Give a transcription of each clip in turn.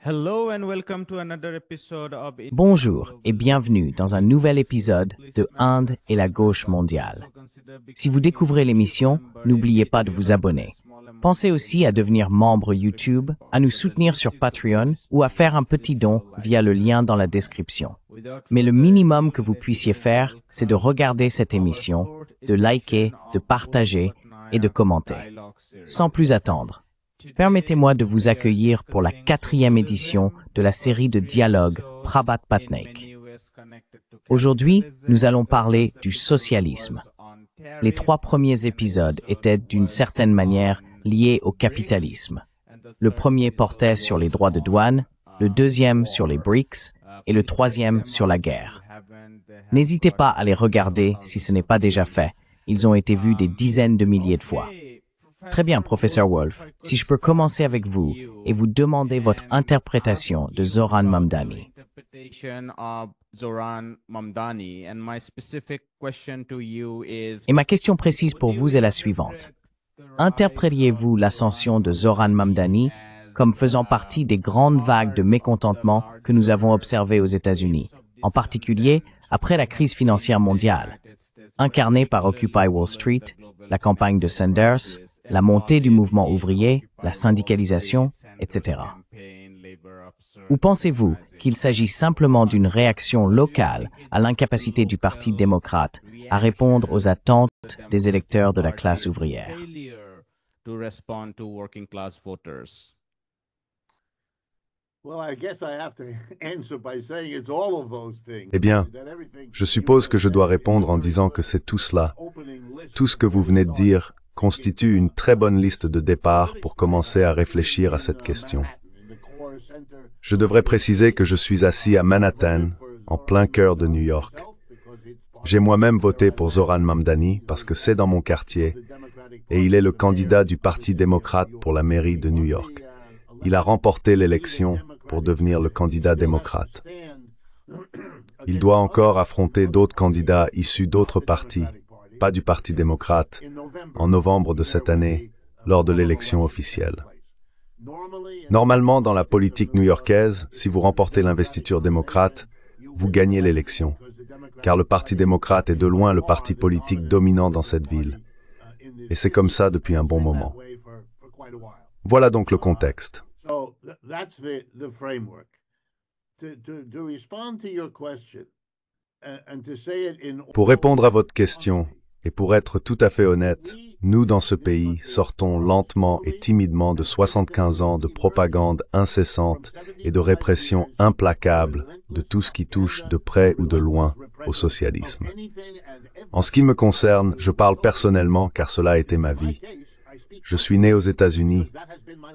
Hello and welcome to another episode of Bonjour et bienvenue dans un nouvel épisode de Inde et la gauche mondiale. Si vous découvrez l'émission, n'oubliez pas de vous abonner. Pensez aussi à devenir membre YouTube, à nous soutenir sur Patreon ou à faire un petit don via le lien dans la description. Mais le minimum que vous puissiez faire, c'est de regarder cette émission, de liker, de partager et de commenter. Sans plus attendre, permettez-moi de vous accueillir pour la 4e édition de la série de dialogues Prabhat Patnaik. Aujourd'hui, nous allons parler du socialisme. Les 3 premiers épisodes étaient d'une certaine manière liés au capitalisme. Le premier portait sur les droits de douane, le deuxième sur les BRICS et le troisième sur la guerre. N'hésitez pas à les regarder si ce n'est pas déjà fait. Ils ont été vus des dizaines de milliers de fois. Très bien, professeur Wolf. Si je peux commencer avec vous et vous demander votre interprétation de Zoran Mamdani. Et ma question précise pour vous est la suivante. Interpréteriez-vous l'ascension de Zoran Mamdani comme faisant partie des grandes vagues de mécontentement que nous avons observées aux États-Unis, en particulier après la crise financière mondiale, incarnée par Occupy Wall Street, la campagne de Sanders, la montée du mouvement ouvrier, la syndicalisation, etc. Ou pensez-vous qu'il s'agit simplement d'une réaction locale à l'incapacité du Parti démocrate à répondre aux attentes des électeurs de la classe ouvrière? Eh bien, je suppose que je dois répondre en disant que c'est tout cela. Tout ce que vous venez de dire constitue une très bonne liste de départ pour commencer à réfléchir à cette question. Je devrais préciser que je suis assis à Manhattan, en plein cœur de New York. J'ai moi-même voté pour Zoran Mamdani parce que c'est dans mon quartier et il est le candidat du Parti démocrate pour la mairie de New York. Il a remporté l'élection pour devenir le candidat démocrate. Il doit encore affronter d'autres candidats issus d'autres partis, pas du Parti démocrate, en novembre de cette année, lors de l'élection officielle. Normalement, dans la politique new-yorkaise, si vous remportez l'investiture démocrate, vous gagnez l'élection, car le Parti démocrate est de loin le parti politique dominant dans cette ville. Et c'est comme ça depuis un bon moment. Voilà donc le contexte. Pour répondre à votre question, et pour être tout à fait honnête, nous dans ce pays sortons lentement et timidement de 75 ans de propagande incessante et de répression implacable de tout ce qui touche de près ou de loin au socialisme. En ce qui me concerne, je parle personnellement car cela a été ma vie. Je suis né aux États-Unis.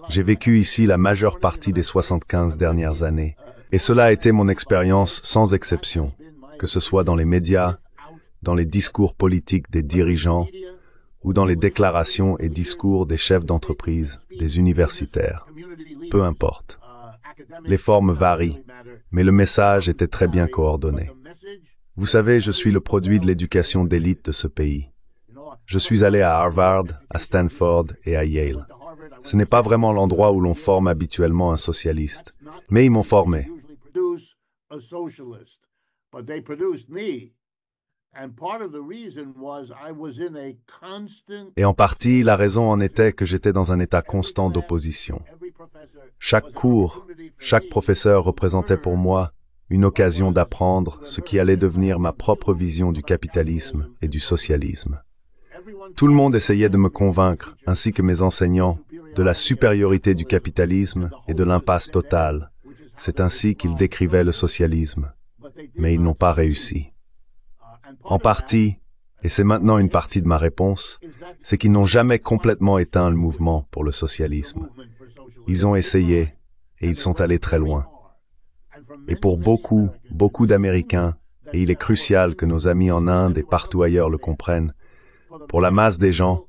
J'ai vécu ici la majeure partie des 75 dernières années. Et cela a été mon expérience sans exception, que ce soit dans les médias, dans les discours politiques des dirigeants ou dans les déclarations et discours des chefs d'entreprise, des universitaires. Peu importe. Les formes varient, mais le message était très bien coordonné. Vous savez, je suis le produit de l'éducation d'élite de ce pays. Je suis allé à Harvard, à Stanford et à Yale. Ce n'est pas vraiment l'endroit où l'on forme habituellement un socialiste, mais ils m'ont formé. Et en partie, la raison en était que j'étais dans un état constant d'opposition. Chaque cours, chaque professeur représentait pour moi une occasion d'apprendre ce qui allait devenir ma propre vision du capitalisme et du socialisme. Tout le monde essayait de me convaincre, ainsi que mes enseignants, de la supériorité du capitalisme et de l'impasse totale. C'est ainsi qu'ils décrivaient le socialisme, mais ils n'ont pas réussi. En partie, et c'est maintenant une partie de ma réponse, c'est qu'ils n'ont jamais complètement éteint le mouvement pour le socialisme. Ils ont essayé, et ils sont allés très loin. Et pour beaucoup, beaucoup d'Américains, et il est crucial que nos amis en Inde et partout ailleurs le comprennent, pour la masse des gens,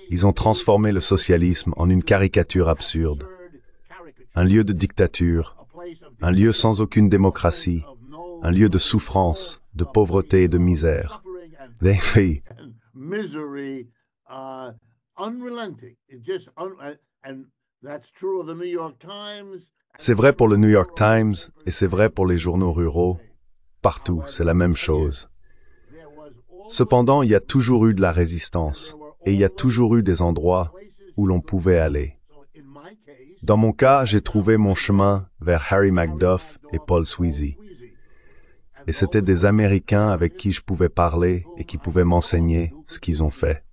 ils ont transformé le socialisme en une caricature absurde, un lieu de dictature, un lieu sans aucune démocratie, un lieu de souffrance, de pauvreté et de misère. C'est vrai pour le New York Times et c'est vrai pour les journaux ruraux. Partout, c'est la même chose. Cependant, il y a toujours eu de la résistance et il y a toujours eu des endroits où l'on pouvait aller. Dans mon cas, j'ai trouvé mon chemin vers Harry Macduff et Paul Sweezy. Et c'étaient des Américains avec qui je pouvais parler et qui pouvaient m'enseigner ce qu'ils ont fait.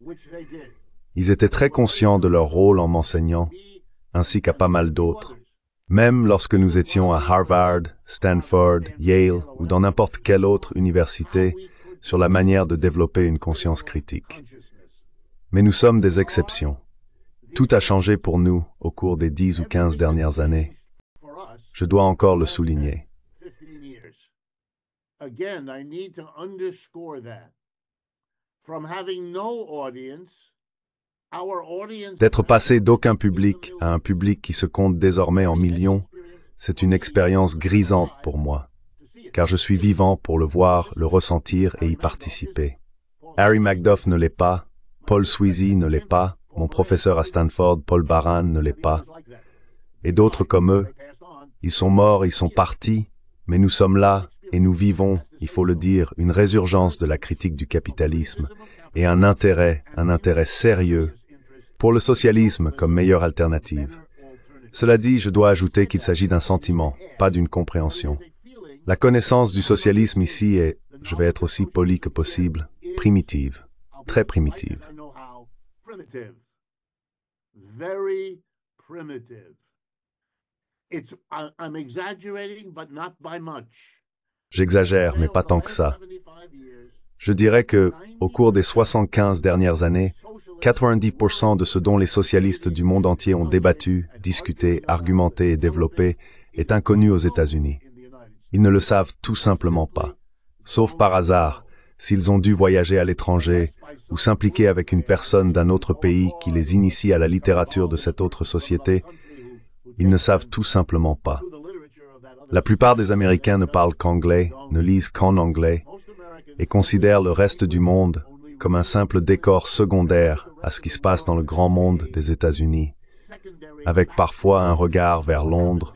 Ils étaient très conscients de leur rôle en m'enseignant, ainsi qu'à pas mal d'autres. Même lorsque nous étions à Harvard, Stanford, Yale ou dans n'importe quelle autre université, sur la manière de développer une conscience critique. Mais nous sommes des exceptions. Tout a changé pour nous au cours des 10 ou 15 dernières années. Je dois encore le souligner. Again, I need to underscore that. From having no audience, our audience... D'être passé d'aucun public à un public qui se compte désormais en millions, c'est une expérience grisante pour moi, car je suis vivant pour le voir, le ressentir et y participer. Harry Macduff ne l'est pas, Paul Sweezy ne l'est pas, mon professeur à Stanford, Paul Baran, ne l'est pas, et d'autres comme eux. Ils sont morts, ils sont partis, mais nous sommes là, et nous vivons, il faut le dire, une résurgence de la critique du capitalisme et un intérêt sérieux pour le socialisme comme meilleure alternative. Cela dit, je dois ajouter qu'il s'agit d'un sentiment, pas d'une compréhension. La connaissance du socialisme ici est, je vais être aussi poli que possible, primitive, très primitive. Very primitive. I'm exaggerating, but not by much. J'exagère, mais pas tant que ça. Je dirais que, au cours des 75 dernières années, 90% de ce dont les socialistes du monde entier ont débattu, discuté, argumenté et développé est inconnu aux États-Unis. Ils ne le savent tout simplement pas. Sauf par hasard, s'ils ont dû voyager à l'étranger ou s'impliquer avec une personne d'un autre pays qui les initie à la littérature de cette autre société, ils ne savent tout simplement pas. La plupart des Américains ne parlent qu'anglais, ne lisent qu'en anglais, et considèrent le reste du monde comme un simple décor secondaire à ce qui se passe dans le grand monde des États-Unis, avec parfois un regard vers Londres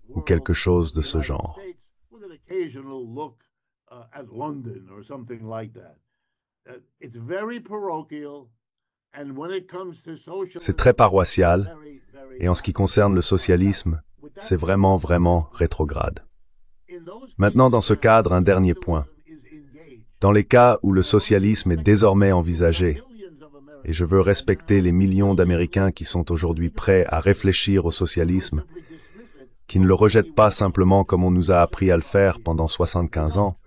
ou quelque chose de ce genre. C'est très paroissial, et en ce qui concerne le socialisme, c'est vraiment rétrograde. Maintenant, dans ce cadre, un dernier point. Dans les cas où le socialisme est désormais envisagé, et je veux respecter les millions d'Américains qui sont aujourd'hui prêts à réfléchir au socialisme, qui ne le rejettent pas simplement comme on nous a appris à le faire pendant 75 ans,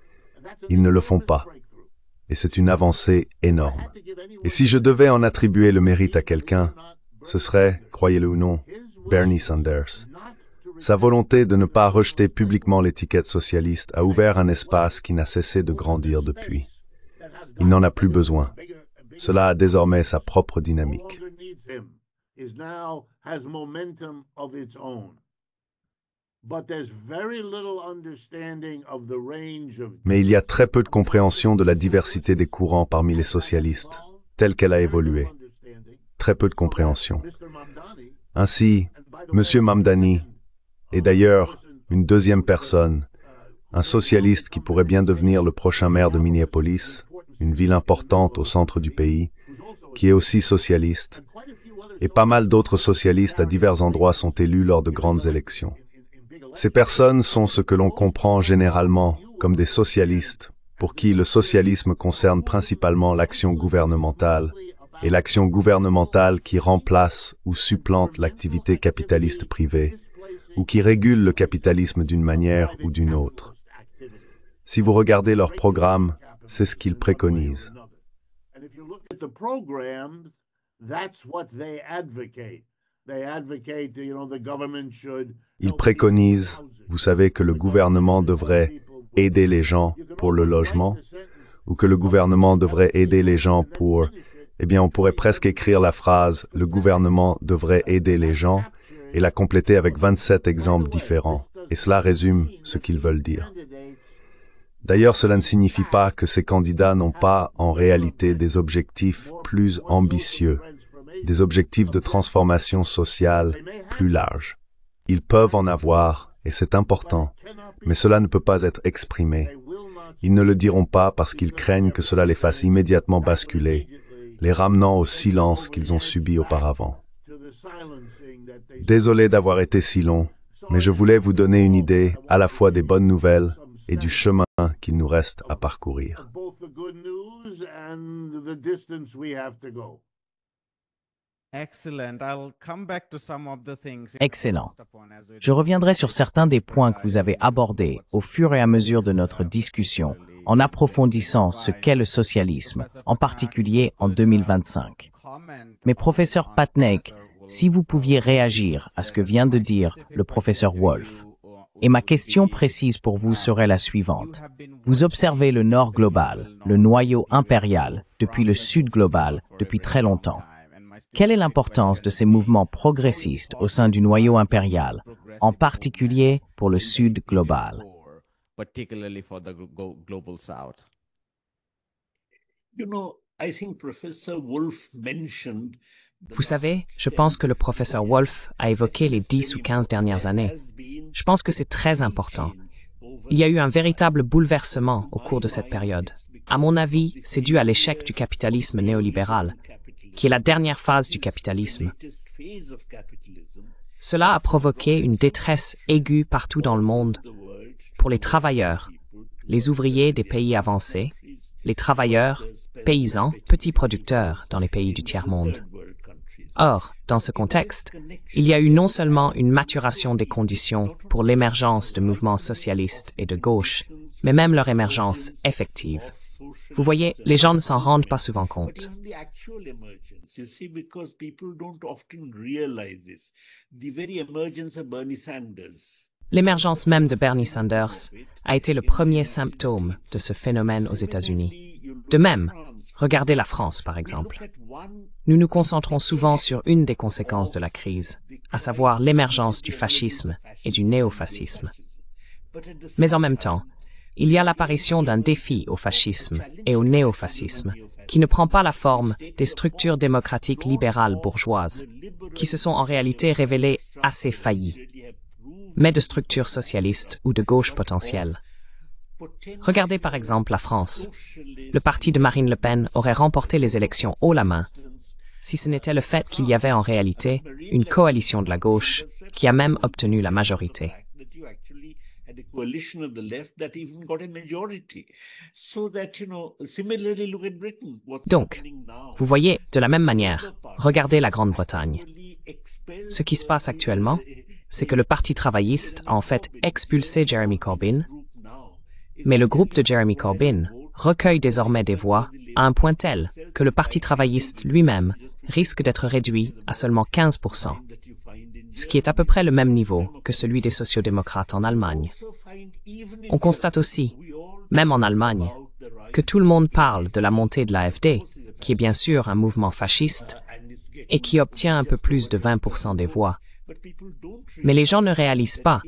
ils ne le font pas. Et c'est une avancée énorme. Et si je devais en attribuer le mérite à quelqu'un, ce serait, croyez-le ou non, Bernie Sanders. Sa volonté de ne pas rejeter publiquement l'étiquette socialiste a ouvert un espace qui n'a cessé de grandir depuis. Il n'en a plus besoin. Cela a désormais sa propre dynamique. Mais il y a très peu de compréhension de la diversité des courants parmi les socialistes, telle qu'elle a évolué. Très peu de compréhension. Ainsi, M. Mamdani, et d'ailleurs, une deuxième personne, un socialiste qui pourrait bien devenir le prochain maire de Minneapolis, une ville importante au centre du pays, qui est aussi socialiste, et pas mal d'autres socialistes à divers endroits sont élus lors de grandes élections. Ces personnes sont ce que l'on comprend généralement comme des socialistes, pour qui le socialisme concerne principalement l'action gouvernementale, et l'action gouvernementale qui remplace ou supplante l'activité capitaliste privée, ou qui régule le capitalisme d'une manière ou d'une autre. Si vous regardez leur programme, c'est ce qu'ils préconisent. Ils préconisent, vous savez, que le gouvernement devrait aider les gens pour le logement, ou que le gouvernement devrait aider les gens pour... Eh bien, on pourrait presque écrire la phrase « le gouvernement devrait aider les gens » et la compléter avec 27 exemples différents, et cela résume ce qu'ils veulent dire. D'ailleurs, cela ne signifie pas que ces candidats n'ont pas, en réalité, des objectifs plus ambitieux, des objectifs de transformation sociale plus larges. Ils peuvent en avoir, et c'est important, mais cela ne peut pas être exprimé. Ils ne le diront pas parce qu'ils craignent que cela les fasse immédiatement basculer, les ramenant au silence qu'ils ont subi auparavant. Désolé d'avoir été si long, mais je voulais vous donner une idée à la fois des bonnes nouvelles et du chemin qu'il nous reste à parcourir. Excellent. Je reviendrai sur certains des points que vous avez abordés au fur et à mesure de notre discussion, en approfondissant ce qu'est le socialisme, en particulier en 2025. Mais professeur Patnaik, si vous pouviez réagir à ce que vient de dire le professeur Wolf. Et ma question précise pour vous serait la suivante. Vous observez le Nord global, le noyau impérial, depuis le Sud global, depuis très longtemps. Quelle est l'importance de ces mouvements progressistes au sein du noyau impérial, en particulier pour le Sud global? Vous savez, je pense que le professeur Wolf a évoqué les 10 ou 15 dernières années. Je pense que c'est très important. Il y a eu un véritable bouleversement au cours de cette période. À mon avis, c'est dû à l'échec du capitalisme néolibéral, qui est la dernière phase du capitalisme. Cela a provoqué une détresse aiguë partout dans le monde pour les travailleurs, les ouvriers des pays avancés, les travailleurs, paysans, petits producteurs dans les pays du tiers-monde. Or, dans ce contexte, il y a eu non seulement une maturation des conditions pour l'émergence de mouvements socialistes et de gauche, mais même leur émergence effective. Vous voyez, les gens ne s'en rendent pas souvent compte. L'émergence même de Bernie Sanders a été le premier symptôme de ce phénomène aux États-Unis. De même, regardez la France, par exemple. Nous nous concentrons souvent sur une des conséquences de la crise, à savoir l'émergence du fascisme et du néofascisme. Mais en même temps, il y a l'apparition d'un défi au fascisme et au néofascisme, qui ne prend pas la forme des structures démocratiques libérales bourgeoises, qui se sont en réalité révélées assez faillies, mais de structures socialistes ou de gauche potentielles. Regardez par exemple la France. Le parti de Marine Le Pen aurait remporté les élections haut la main, si ce n'était le fait qu'il y avait en réalité une coalition de la gauche qui a même obtenu la majorité. Donc, vous voyez, de la même manière, regardez la Grande-Bretagne. Ce qui se passe actuellement, c'est que le Parti travailliste a en fait expulsé Jeremy Corbyn, mais le groupe de Jeremy Corbyn recueille désormais des voix à un point tel que le Parti travailliste lui-même risque d'être réduit à seulement 15%, ce qui est à peu près le même niveau que celui des sociodémocrates en Allemagne. On constate aussi, même en Allemagne, que tout le monde parle de la montée de l'AfD, qui est bien sûr un mouvement fasciste, et qui obtient un peu plus de 20% des voix. Mais les gens ne réalisent pas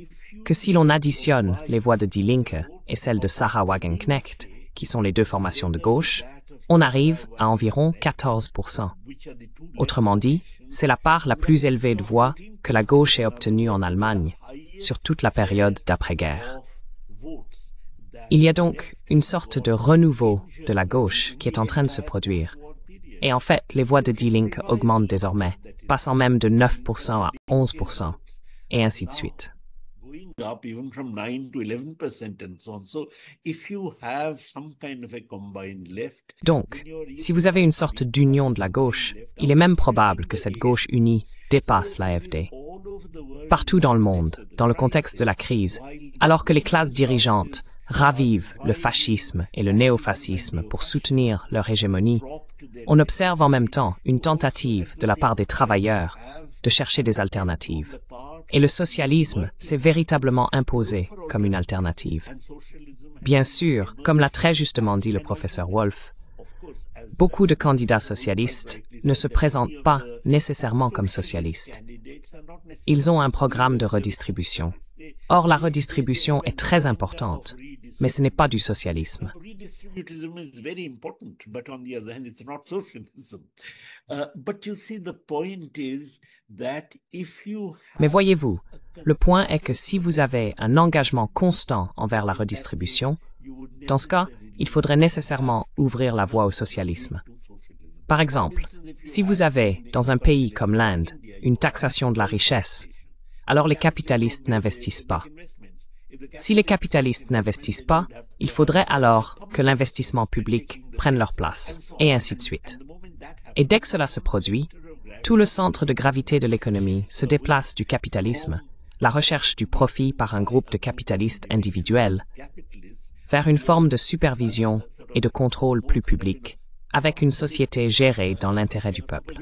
que si l'on additionne les voix de Die Linke et celles de Sarah Wagenknecht, qui sont les deux formations de gauche, on arrive à environ 14%. Autrement dit, c'est la part la plus élevée de voix que la gauche ait obtenue en Allemagne sur toute la période d'après-guerre. Il y a donc une sorte de renouveau de la gauche qui est en train de se produire. Et en fait, les voix de Die Linke augmentent désormais, passant même de 9% à 11%, et ainsi de suite. Donc, si vous avez une sorte d'union de la gauche, il est même probable que cette gauche unie dépasse l'AfD. Partout dans le monde, dans le contexte de la crise, alors que les classes dirigeantes ravivent le fascisme et le néofascisme pour soutenir leur hégémonie, on observe en même temps une tentative de la part des travailleurs de chercher des alternatives. Et le socialisme s'est véritablement imposé comme une alternative. Bien sûr, comme l'a très justement dit le professeur Wolf, beaucoup de candidats socialistes ne se présentent pas nécessairement comme socialistes. Ils ont un programme de redistribution. Or, la redistribution est très importante, mais ce n'est pas du socialisme. Mais voyez-vous, le point est que si vous avez un engagement constant envers la redistribution, dans ce cas, il faudrait nécessairement ouvrir la voie au socialisme. Par exemple, si vous avez, dans un pays comme l'Inde, une taxation de la richesse, alors les capitalistes n'investissent pas. Si les capitalistes n'investissent pas, il faudrait alors que l'investissement public prenne leur place, et ainsi de suite. Et dès que cela se produit, tout le centre de gravité de l'économie se déplace du capitalisme, la recherche du profit par un groupe de capitalistes individuels, vers une forme de supervision et de contrôle plus public, avec une société gérée dans l'intérêt du peuple.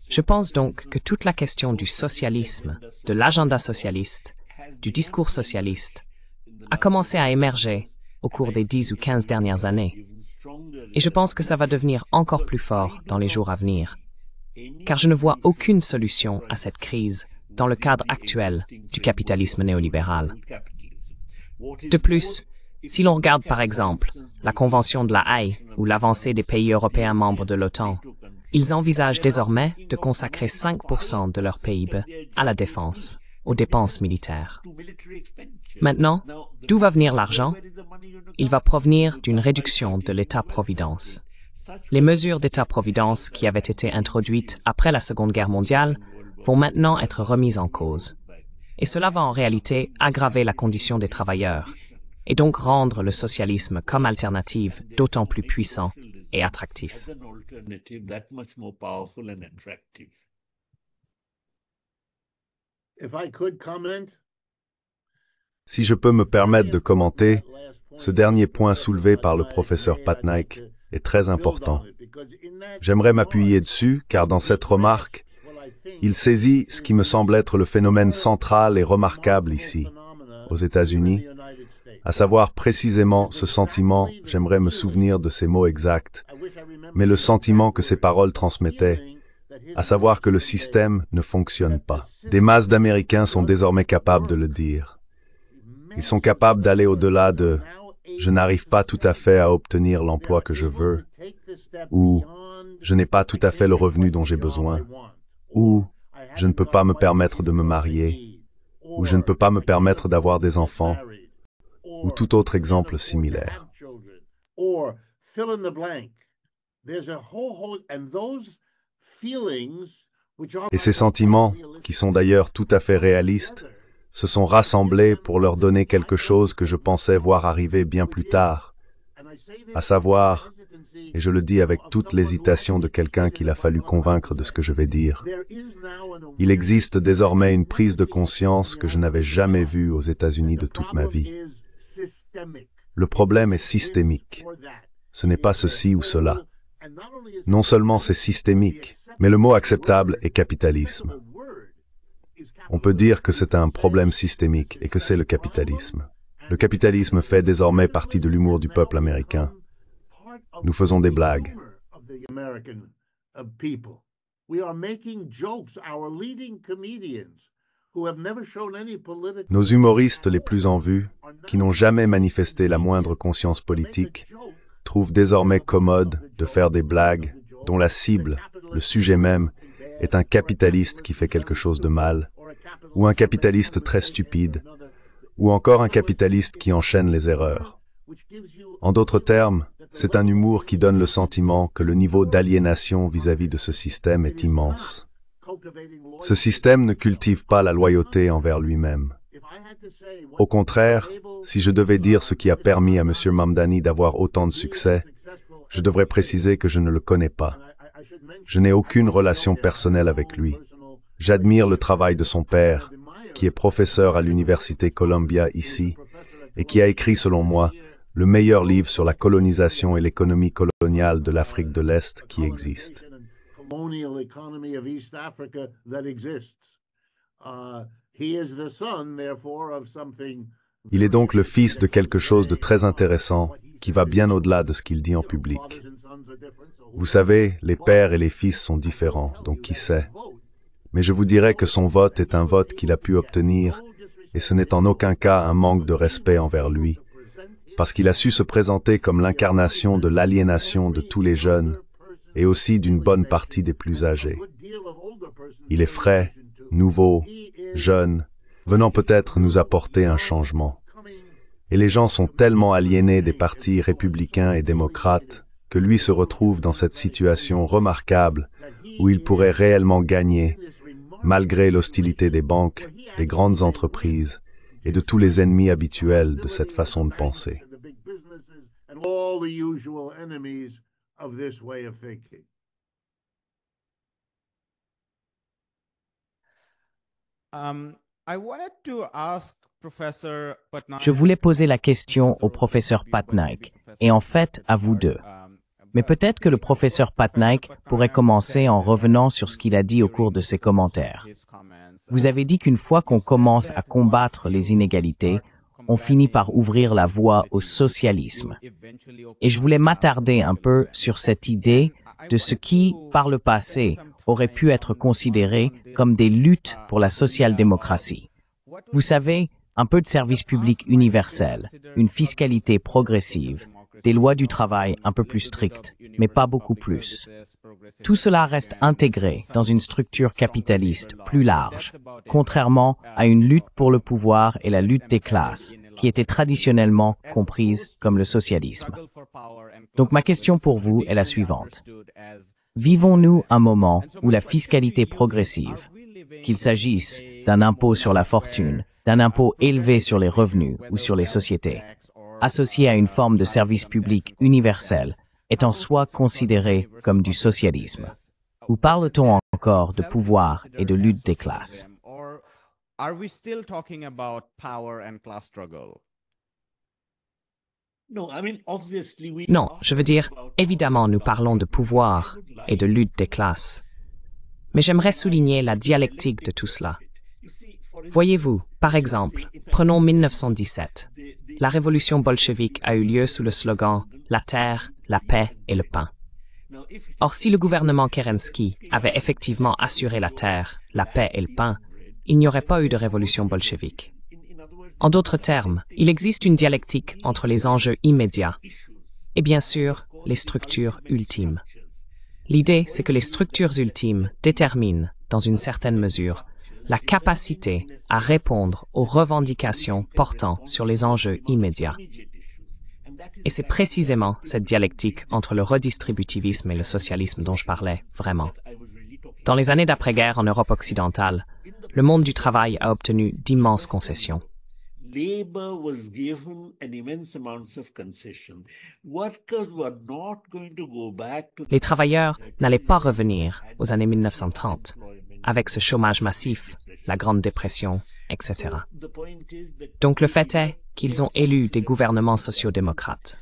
Je pense donc que toute la question du socialisme, de l'agenda socialiste, du discours socialiste, a commencé à émerger au cours des 10 ou 15 dernières années. Et je pense que ça va devenir encore plus fort dans les jours à venir, car je ne vois aucune solution à cette crise dans le cadre actuel du capitalisme néolibéral. De plus, si l'on regarde par exemple la Convention de la Haye ou l'avancée des pays européens membres de l'OTAN, ils envisagent désormais de consacrer 5% de leur PIB à la défense, aux dépenses militaires. Maintenant, d'où va venir l'argent? Il va provenir d'une réduction de l'État-providence. Les mesures d'État-providence qui avaient été introduites après la Seconde Guerre mondiale vont maintenant être remises en cause. Et cela va en réalité aggraver la condition des travailleurs, et donc rendre le socialisme comme alternative d'autant plus puissant et attractif. Si je peux me permettre de commenter, ce dernier point soulevé par le professeur Patnaik est très important. J'aimerais m'appuyer dessus, car dans cette remarque, il saisit ce qui me semble être le phénomène central et remarquable ici, aux États-Unis, à savoir précisément ce sentiment, j'aimerais me souvenir de ces mots exacts, mais le sentiment que ces paroles transmettaient, à savoir que le système ne fonctionne pas. Des masses d'Américains sont désormais capables de le dire. Ils sont capables d'aller au-delà de « je n'arrive pas tout à fait à obtenir l'emploi que je veux » ou « je n'ai pas tout à fait le revenu dont j'ai besoin » ou « je ne peux pas me permettre de me marier » ou « je ne peux pas me permettre d'avoir des enfants » ou tout autre exemple similaire. Et ces sentiments, qui sont d'ailleurs tout à fait réalistes, se sont rassemblés pour leur donner quelque chose que je pensais voir arriver bien plus tard, à savoir, et je le dis avec toute l'hésitation de quelqu'un qu'il a fallu convaincre de ce que je vais dire, il existe désormais une prise de conscience que je n'avais jamais vue aux États-Unis de toute ma vie. Le problème est systémique. Ce n'est pas ceci ou cela. Non seulement c'est systémique, mais le mot acceptable est capitalisme. On peut dire que c'est un problème systémique et que c'est le capitalisme. Le capitalisme fait désormais partie de l'humour du peuple américain. Nous faisons des blagues. Nos humoristes les plus en vue, qui n'ont jamais manifesté la moindre conscience politique, trouvent désormais commode de faire des blagues dont la cible, le sujet même, est un capitaliste qui fait quelque chose de mal, ou un capitaliste très stupide, ou encore un capitaliste qui enchaîne les erreurs. En d'autres termes, c'est un humour qui donne le sentiment que le niveau d'aliénation vis-à-vis de ce système est immense. Ce système ne cultive pas la loyauté envers lui-même. Au contraire, si je devais dire ce qui a permis à M. Mamdani d'avoir autant de succès, je devrais préciser que je ne le connais pas. Je n'ai aucune relation personnelle avec lui. J'admire le travail de son père, qui est professeur à l'université Columbia ici, et qui a écrit, selon moi, le meilleur livre sur la colonisation et l'économie coloniale de l'Afrique de l'Est qui existe. Il est donc le fils de quelque chose de très intéressant qui va bien au-delà de ce qu'il dit en public. Vous savez, les pères et les fils sont différents, donc qui sait? Mais je vous dirais que son vote est un vote qu'il a pu obtenir, et ce n'est en aucun cas un manque de respect envers lui, parce qu'il a su se présenter comme l'incarnation de l'aliénation de tous les jeunes, et aussi d'une bonne partie des plus âgés. Il est frais, nouveau, jeune, venant peut-être nous apporter un changement. Et les gens sont tellement aliénés des partis républicains et démocrates que lui se retrouve dans cette situation remarquable où il pourrait réellement gagner, malgré l'hostilité des banques, des grandes entreprises et de tous les ennemis habituels de cette façon de penser. Je voulais poser la question au professeur Patnaik, et en fait à vous deux. Mais peut-être que le professeur Patnaik pourrait commencer en revenant sur ce qu'il a dit au cours de ses commentaires. Vous avez dit qu'une fois qu'on commence à combattre les inégalités, on finit par ouvrir la voie au socialisme. Et je voulais m'attarder un peu sur cette idée de ce qui, par le passé, aurait pu être considéré comme des luttes pour la social-démocratie. Vous savez, un peu de service public universel, une fiscalité progressive, des lois du travail un peu plus strictes, mais pas beaucoup plus. Tout cela reste intégré dans une structure capitaliste plus large, contrairement à une lutte pour le pouvoir et la lutte des classes, qui était traditionnellement comprise comme le socialisme. Donc ma question pour vous est la suivante. Vivons-nous un moment où la fiscalité progressive, qu'il s'agisse d'un impôt sur la fortune, d'un impôt élevé sur les revenus ou sur les sociétés, associé à une forme de service public universel, est en soi considéré comme du socialisme? Ou parle-t-on encore de pouvoir et de lutte des classes? Non, je veux dire, évidemment, nous parlons de pouvoir et de lutte des classes. Mais j'aimerais souligner la dialectique de tout cela. Voyez-vous, par exemple, prenons 1917. La révolution bolchevique a eu lieu sous le slogan « La terre, la paix et le pain ». Or, si le gouvernement Kerensky avait effectivement assuré la terre, la paix et le pain, il n'y aurait pas eu de révolution bolchevique. En d'autres termes, il existe une dialectique entre les enjeux immédiats et bien sûr les structures ultimes. L'idée, c'est que les structures ultimes déterminent, dans une certaine mesure, la capacité à répondre aux revendications portant sur les enjeux immédiats. Et c'est précisément cette dialectique entre le redistributivisme et le socialisme dont je parlais, vraiment. Dans les années d'après-guerre en Europe occidentale, le monde du travail a obtenu d'immenses concessions. Les travailleurs n'allaient pas revenir aux années 1930, avec ce chômage massif, la Grande Dépression, etc. Donc le fait est qu'ils ont élu des gouvernements sociodémocrates.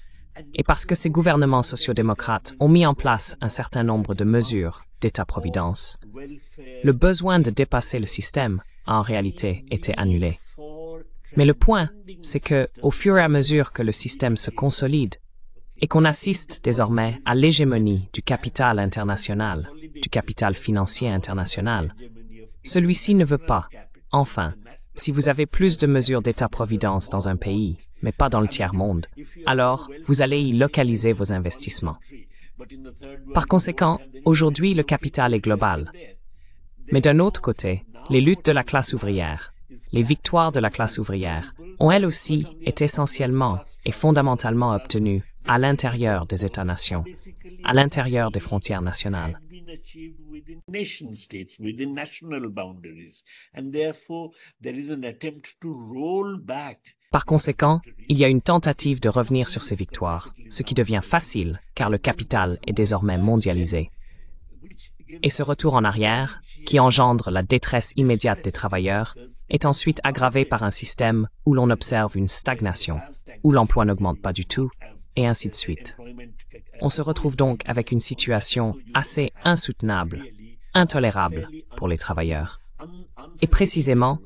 Et parce que ces gouvernements sociodémocrates ont mis en place un certain nombre de mesures d'État-providence, le besoin de dépasser le système a en réalité été annulé. Mais le point, c'est que, au fur et à mesure que le système se consolide et qu'on assiste désormais à l'hégémonie du capital international, du capital financier international, celui-ci ne veut pas, enfin, si vous avez plus de mesures d'État-providence dans un pays, mais pas dans le tiers-monde, alors vous allez y localiser vos investissements. Par conséquent, aujourd'hui, le capital est global. Mais d'un autre côté, les luttes de la classe ouvrière, les victoires de la classe ouvrière, ont elles aussi été essentiellement et fondamentalement obtenues à l'intérieur des États-nations, à l'intérieur des frontières nationales. Par conséquent, il y a une tentative de revenir sur ces victoires, ce qui devient facile car le capital est désormais mondialisé. Et ce retour en arrière, qui engendre la détresse immédiate des travailleurs, est ensuite aggravé par un système où l'on observe une stagnation, où l'emploi n'augmente pas du tout, et ainsi de suite. On se retrouve donc avec une situation assez insoutenable, intolérable pour les travailleurs. Et précisément,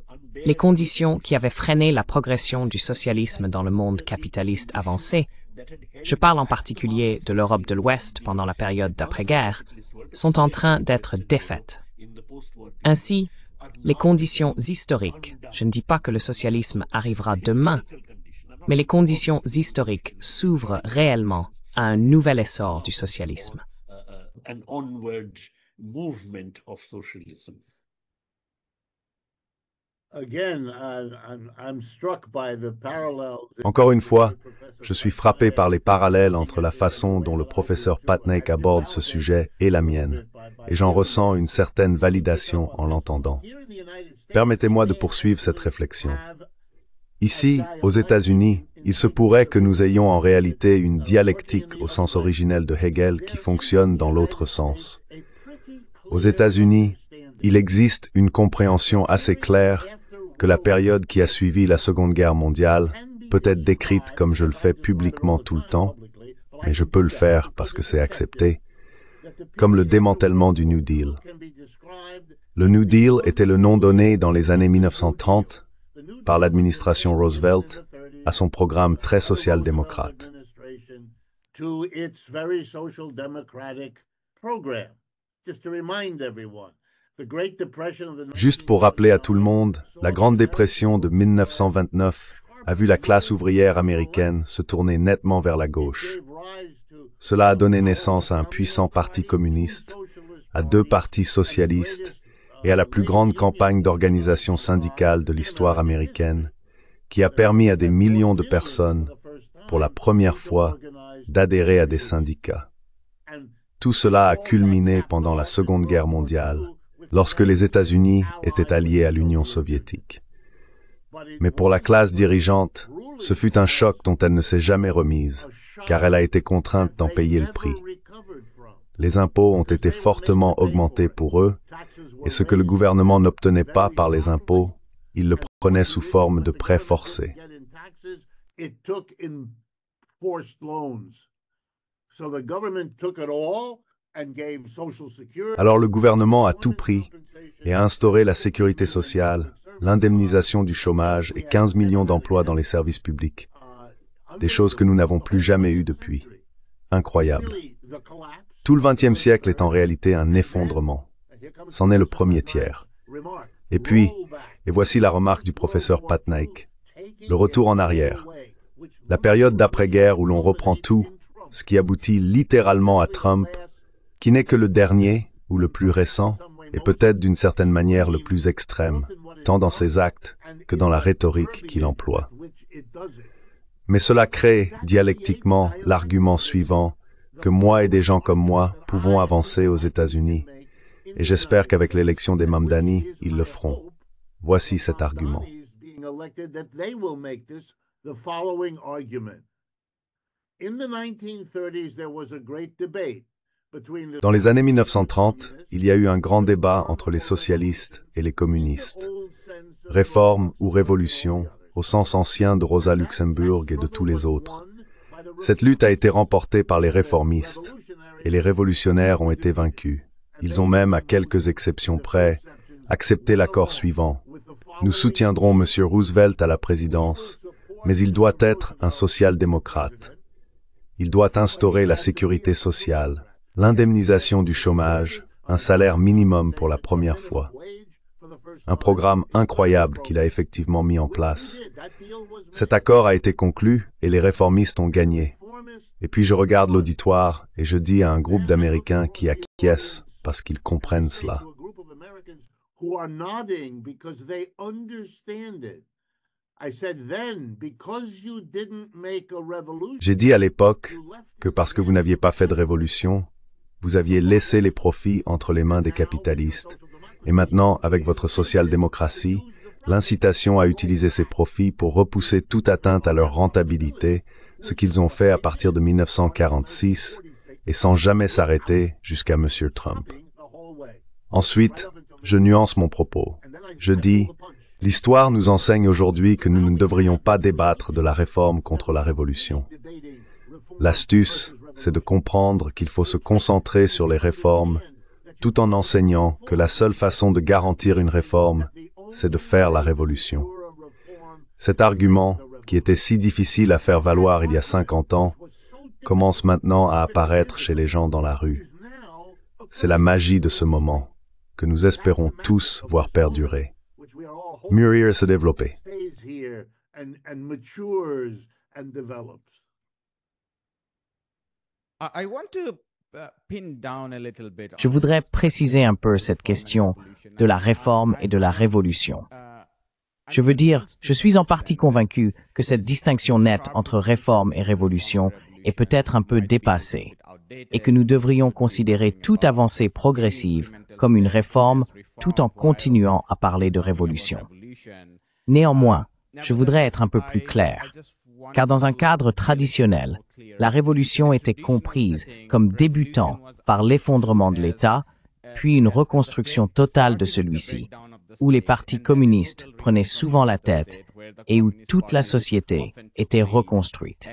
les conditions qui avaient freiné la progression du socialisme dans le monde capitaliste avancé, je parle en particulier de l'Europe de l'Ouest pendant la période d'après-guerre, sont en train d'être défaites. Ainsi, les conditions historiques, je ne dis pas que le socialisme arrivera demain, mais les conditions historiques s'ouvrent réellement à un nouvel essor du socialisme. Encore une fois, je suis frappé par les parallèles entre la façon dont le professeur Patnaik aborde ce sujet et la mienne, et j'en ressens une certaine validation en l'entendant. Permettez-moi de poursuivre cette réflexion. Ici, aux États-Unis, il se pourrait que nous ayons en réalité une dialectique au sens originel de Hegel qui fonctionne dans l'autre sens. Aux États-Unis, il existe une compréhension assez claire que la période qui a suivi la Seconde Guerre mondiale peut être décrite comme je le fais publiquement tout le temps, mais je peux le faire parce que c'est accepté, comme le démantèlement du New Deal. Le New Deal était le nom donné dans les années 1930 par l'administration Roosevelt à son programme très social-démocrate. Juste pour rappeler à tout le monde, la Grande Dépression de 1929 a vu la classe ouvrière américaine se tourner nettement vers la gauche. Cela a donné naissance à un puissant parti communiste, à 2 partis socialistes et à la plus grande campagne d'organisation syndicale de l'histoire américaine, qui a permis à des millions de personnes, pour la première fois, d'adhérer à des syndicats. Tout cela a culminé pendant la Seconde Guerre mondiale, lorsque les États-Unis étaient alliés à l'Union soviétique. Mais pour la classe dirigeante, ce fut un choc dont elle ne s'est jamais remise, car elle a été contrainte d'en payer le prix. Les impôts ont été fortement augmentés pour eux, et ce que le gouvernement n'obtenait pas par les impôts, il le prenait sous forme de prêts forcés. Alors le gouvernement a tout pris et a instauré la sécurité sociale, l'indemnisation du chômage et 15 millions d'emplois dans les services publics. Des choses que nous n'avons plus jamais eues depuis. Incroyable. Tout le XXe siècle est en réalité un effondrement. C'en est le premier tiers. Et puis, et voici la remarque du professeur Patnaik, le retour en arrière. La période d'après-guerre où l'on reprend tout, ce qui aboutit littéralement à Trump, qui n'est que le dernier, ou le plus récent, et peut-être d'une certaine manière le plus extrême, tant dans ses actes que dans la rhétorique qu'il emploie. Mais cela crée, dialectiquement, l'argument suivant, que moi et des gens comme moi pouvons avancer aux États-Unis, et j'espère qu'avec l'élection des Mamdani, ils le feront. Voici cet argument. Dans les années 1930, il y a eu un grand débat entre les socialistes et les communistes. Réforme ou révolution, au sens ancien de Rosa Luxemburg et de tous les autres. Cette lutte a été remportée par les réformistes, et les révolutionnaires ont été vaincus. Ils ont même, à quelques exceptions près, accepté l'accord suivant. Nous soutiendrons M. Roosevelt à la présidence, mais il doit être un social-démocrate. Il doit instaurer la sécurité sociale, l'indemnisation du chômage, un salaire minimum pour la première fois. Un programme incroyable qu'il a effectivement mis en place. Cet accord a été conclu et les réformistes ont gagné. Et puis je regarde l'auditoire et je dis à un groupe d'Américains qui acquiescent parce qu'ils comprennent cela. J'ai dit à l'époque que parce que vous n'aviez pas fait de révolution, vous aviez laissé les profits entre les mains des capitalistes. Et maintenant, avec votre social-démocratie, l'incitation à utiliser ces profits pour repousser toute atteinte à leur rentabilité, ce qu'ils ont fait à partir de 1946, et sans jamais s'arrêter jusqu'à M. Trump. Ensuite, je nuance mon propos. Je dis, l'histoire nous enseigne aujourd'hui que nous ne devrions pas débattre de la réforme contre la révolution. L'astuce, c'est de comprendre qu'il faut se concentrer sur les réformes, tout en enseignant que la seule façon de garantir une réforme, c'est de faire la révolution. Cet argument, qui était si difficile à faire valoir il y a 50 ans, commence maintenant à apparaître chez les gens dans la rue. C'est la magie de ce moment. que nous espérons tous voir perdurer. Mûrir et se développer. Je voudrais préciser un peu cette question de la réforme et de la révolution. Je veux dire, je suis en partie convaincu que cette distinction nette entre réforme et révolution est peut-être un peu dépassée et que nous devrions considérer toute avancée progressive comme une réforme tout en continuant à parler de révolution. Néanmoins, je voudrais être un peu plus clair, car dans un cadre traditionnel, la révolution était comprise comme débutant par l'effondrement de l'État, puis une reconstruction totale de celui-ci, où les partis communistes prenaient souvent la tête et où toute la société était reconstruite.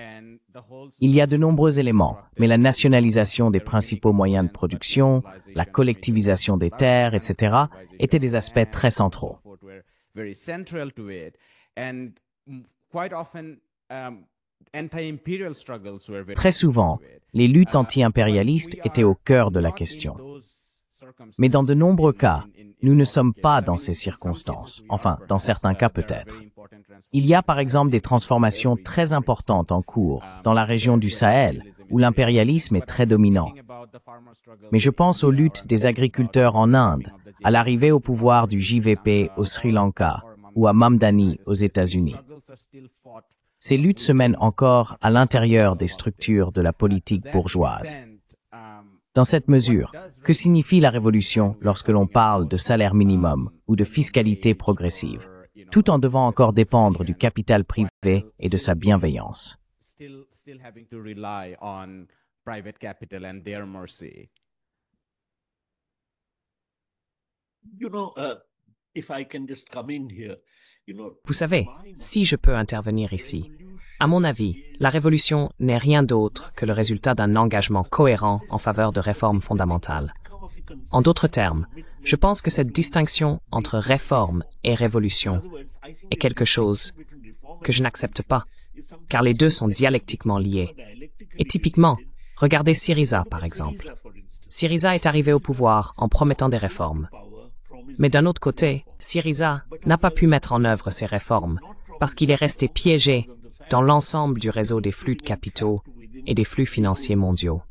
Il y a de nombreux éléments, mais la nationalisation des principaux moyens de production, la collectivisation des terres, etc., étaient des aspects très centraux. Très souvent, les luttes anti-impérialistes étaient au cœur de la question. Mais dans de nombreux cas, nous ne sommes pas dans ces circonstances. Enfin, dans certains cas peut-être. Il y a par exemple des transformations très importantes en cours dans la région du Sahel, où l'impérialisme est très dominant. Mais je pense aux luttes des agriculteurs en Inde, à l'arrivée au pouvoir du JVP au Sri Lanka ou à Mamdani aux États-Unis. Ces luttes se mènent encore à l'intérieur des structures de la politique bourgeoise. Dans cette mesure, que signifie la révolution lorsque l'on parle de salaire minimum ou de fiscalité progressive, tout en devant encore dépendre du capital privé et de sa bienveillance? Vous savez, si je peux intervenir ici, à mon avis, la révolution n'est rien d'autre que le résultat d'un engagement cohérent en faveur de réformes fondamentales. En d'autres termes, je pense que cette distinction entre réforme et révolution est quelque chose que je n'accepte pas, car les deux sont dialectiquement liés. Et typiquement, regardez Syriza par exemple. Syriza est arrivé au pouvoir en promettant des réformes. Mais d'un autre côté, Syriza n'a pas pu mettre en œuvre ces réformes parce qu'il est resté piégé dans l'ensemble du réseau des flux de capitaux et des flux financiers mondiaux.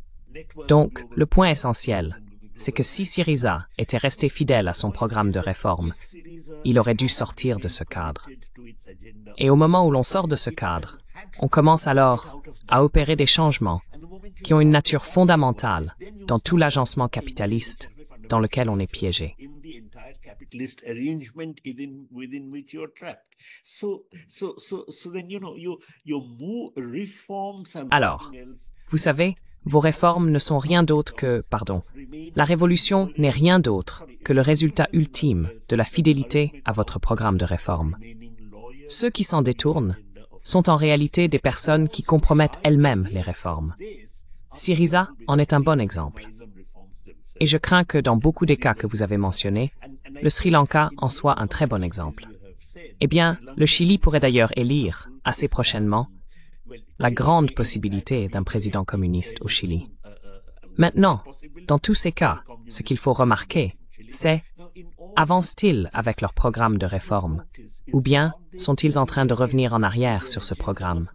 Donc, le point essentiel, c'est que si Syriza était resté fidèle à son programme de réforme, il aurait dû sortir de ce cadre. Et au moment où l'on sort de ce cadre, on commence alors à opérer des changements qui ont une nature fondamentale dans tout l'agencement capitaliste dans lequel on est piégé. Alors, vous savez, vos réformes ne sont rien d'autre que, la révolution n'est rien d'autre que le résultat ultime de la fidélité à votre programme de réforme. Ceux qui s'en détournent sont en réalité des personnes qui compromettent elles-mêmes les réformes. Syriza en est un bon exemple. Et je crains que dans beaucoup des cas que vous avez mentionnés, le Sri Lanka en soit un très bon exemple. Eh bien, le Chili pourrait d'ailleurs élire, assez prochainement, la grande possibilité d'un président communiste au Chili. Maintenant, dans tous ces cas, ce qu'il faut remarquer, c'est avancent-ils avec leur programme de réforme, ou bien sont-ils en train de revenir en arrière sur ce programme?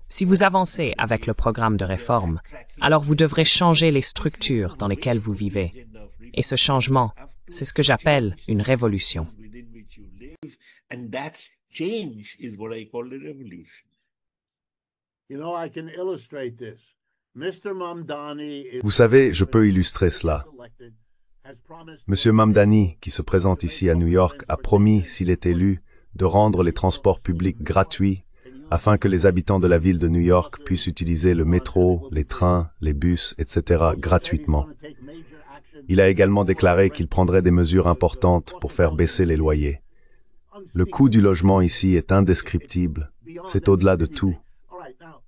Si vous avancez avec le programme de réforme, alors vous devrez changer les structures dans lesquelles vous vivez. Et ce changement, c'est ce que j'appelle une révolution. Vous savez, je peux illustrer cela. Monsieur Mamdani, qui se présente ici à New York, a promis, s'il est élu, de rendre les transports publics gratuits afin que les habitants de la ville de New York puissent utiliser le métro, les trains, les bus, etc. gratuitement. Il a également déclaré qu'il prendrait des mesures importantes pour faire baisser les loyers. Le coût du logement ici est indescriptible, c'est au-delà de tout.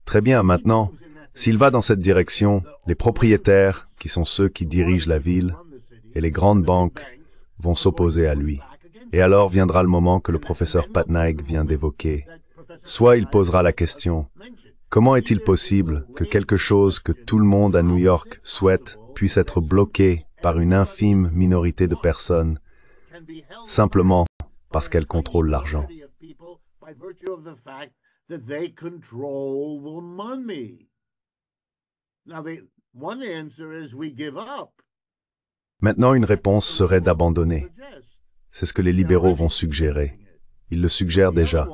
Très bien, maintenant, s'il va dans cette direction, les propriétaires, qui sont ceux qui dirigent la ville, et les grandes banques vont s'opposer à lui. Et alors viendra le moment que le professeur Patnaik vient d'évoquer. Soit il posera la question, comment est-il possible que quelque chose que tout le monde à New York souhaite puisse être bloqué par une infime minorité de personnes, simplement parce qu'elles contrôlent l'argent. Maintenant, une réponse serait d'abandonner. C'est ce que les libéraux vont suggérer. Ils le suggèrent déjà.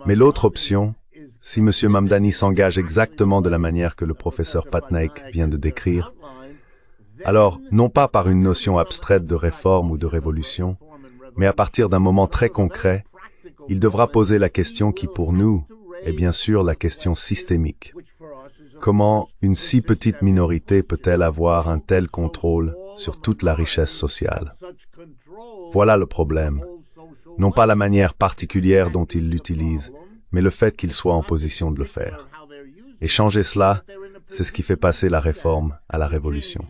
Mais l'autre option, si M. Mamdani s'engage exactement de la manière que le professeur Patnaik vient de décrire, alors, non pas par une notion abstraite de réforme ou de révolution, mais à partir d'un moment très concret, il devra poser la question qui, pour nous, est bien sûr la question systémique. Comment une si petite minorité peut-elle avoir un tel contrôle sur toute la richesse sociale? Voilà le problème. Non pas la manière particulière dont il l'utilise, mais le fait qu'il soit en position de le faire. Et changer cela, c'est ce qui fait passer la réforme à la révolution.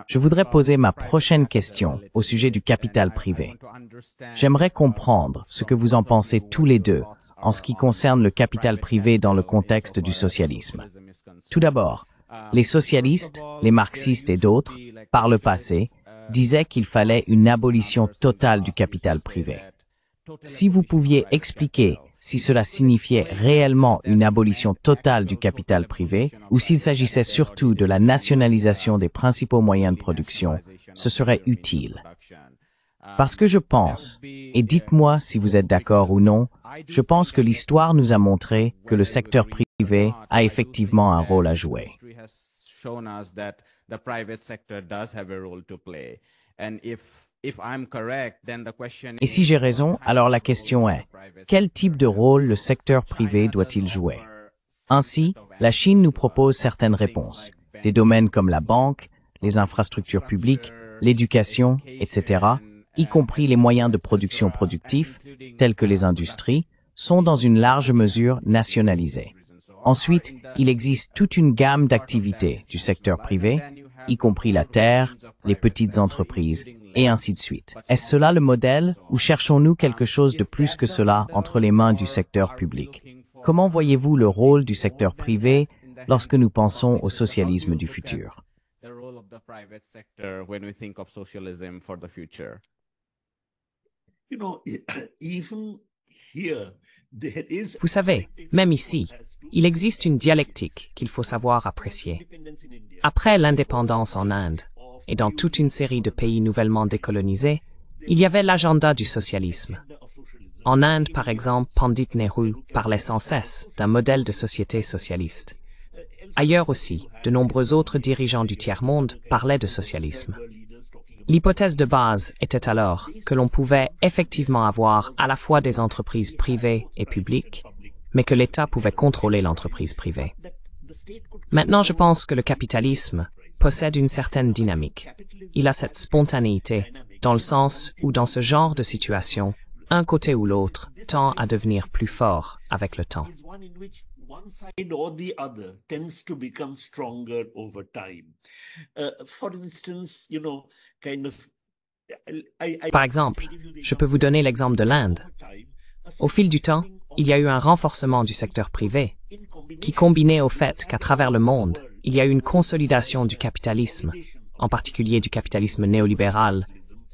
Je voudrais poser ma prochaine question au sujet du capital privé. J'aimerais comprendre ce que vous en pensez tous les deux en ce qui concerne le capital privé dans le contexte du socialisme. Tout d'abord, les socialistes, les marxistes et d'autres, par le passé, disaient qu'il fallait une abolition totale du capital privé. Si vous pouviez expliquer si cela signifiait réellement une abolition totale du capital privé ou s'il s'agissait surtout de la nationalisation des principaux moyens de production, ce serait utile. Parce que je pense, et dites-moi si vous êtes d'accord ou non, je pense que l'histoire nous a montré que le secteur privé a effectivement un rôle à jouer. Et si j'ai raison, alors la question est, quel type de rôle le secteur privé doit-il jouer? Ainsi, la Chine nous propose certaines réponses, des domaines comme la banque, les infrastructures publiques, l'éducation, etc., y compris les moyens de production productifs, tels que les industries, sont dans une large mesure nationalisés. Ensuite, il existe toute une gamme d'activités du secteur privé, y compris la terre, les petites entreprises, et ainsi de suite. Est-ce cela le modèle ou cherchons-nous quelque chose de plus que cela entre les mains du secteur public? Comment voyez-vous le rôle du secteur privé lorsque nous pensons au socialisme du futur? Vous savez, même ici, il existe une dialectique qu'il faut savoir apprécier. Après l'indépendance en Inde, et dans toute une série de pays nouvellement décolonisés, il y avait l'agenda du socialisme. En Inde, par exemple, Pandit Nehru parlait sans cesse d'un modèle de société socialiste. Ailleurs aussi, de nombreux autres dirigeants du tiers-monde parlaient de socialisme. L'hypothèse de base était alors que l'on pouvait effectivement avoir à la fois des entreprises privées et publiques, mais que l'État pouvait contrôler l'entreprise privée. Maintenant, je pense que le capitalisme possède une certaine dynamique. Il a cette spontanéité, dans le sens où dans ce genre de situation, un côté ou l'autre tend à devenir plus fort avec le temps. Par exemple, je peux vous donner l'exemple de l'Inde. Au fil du temps, il y a eu un renforcement du secteur privé, qui combiné au fait qu'à travers le monde, il y a eu une consolidation du capitalisme, en particulier du capitalisme néolibéral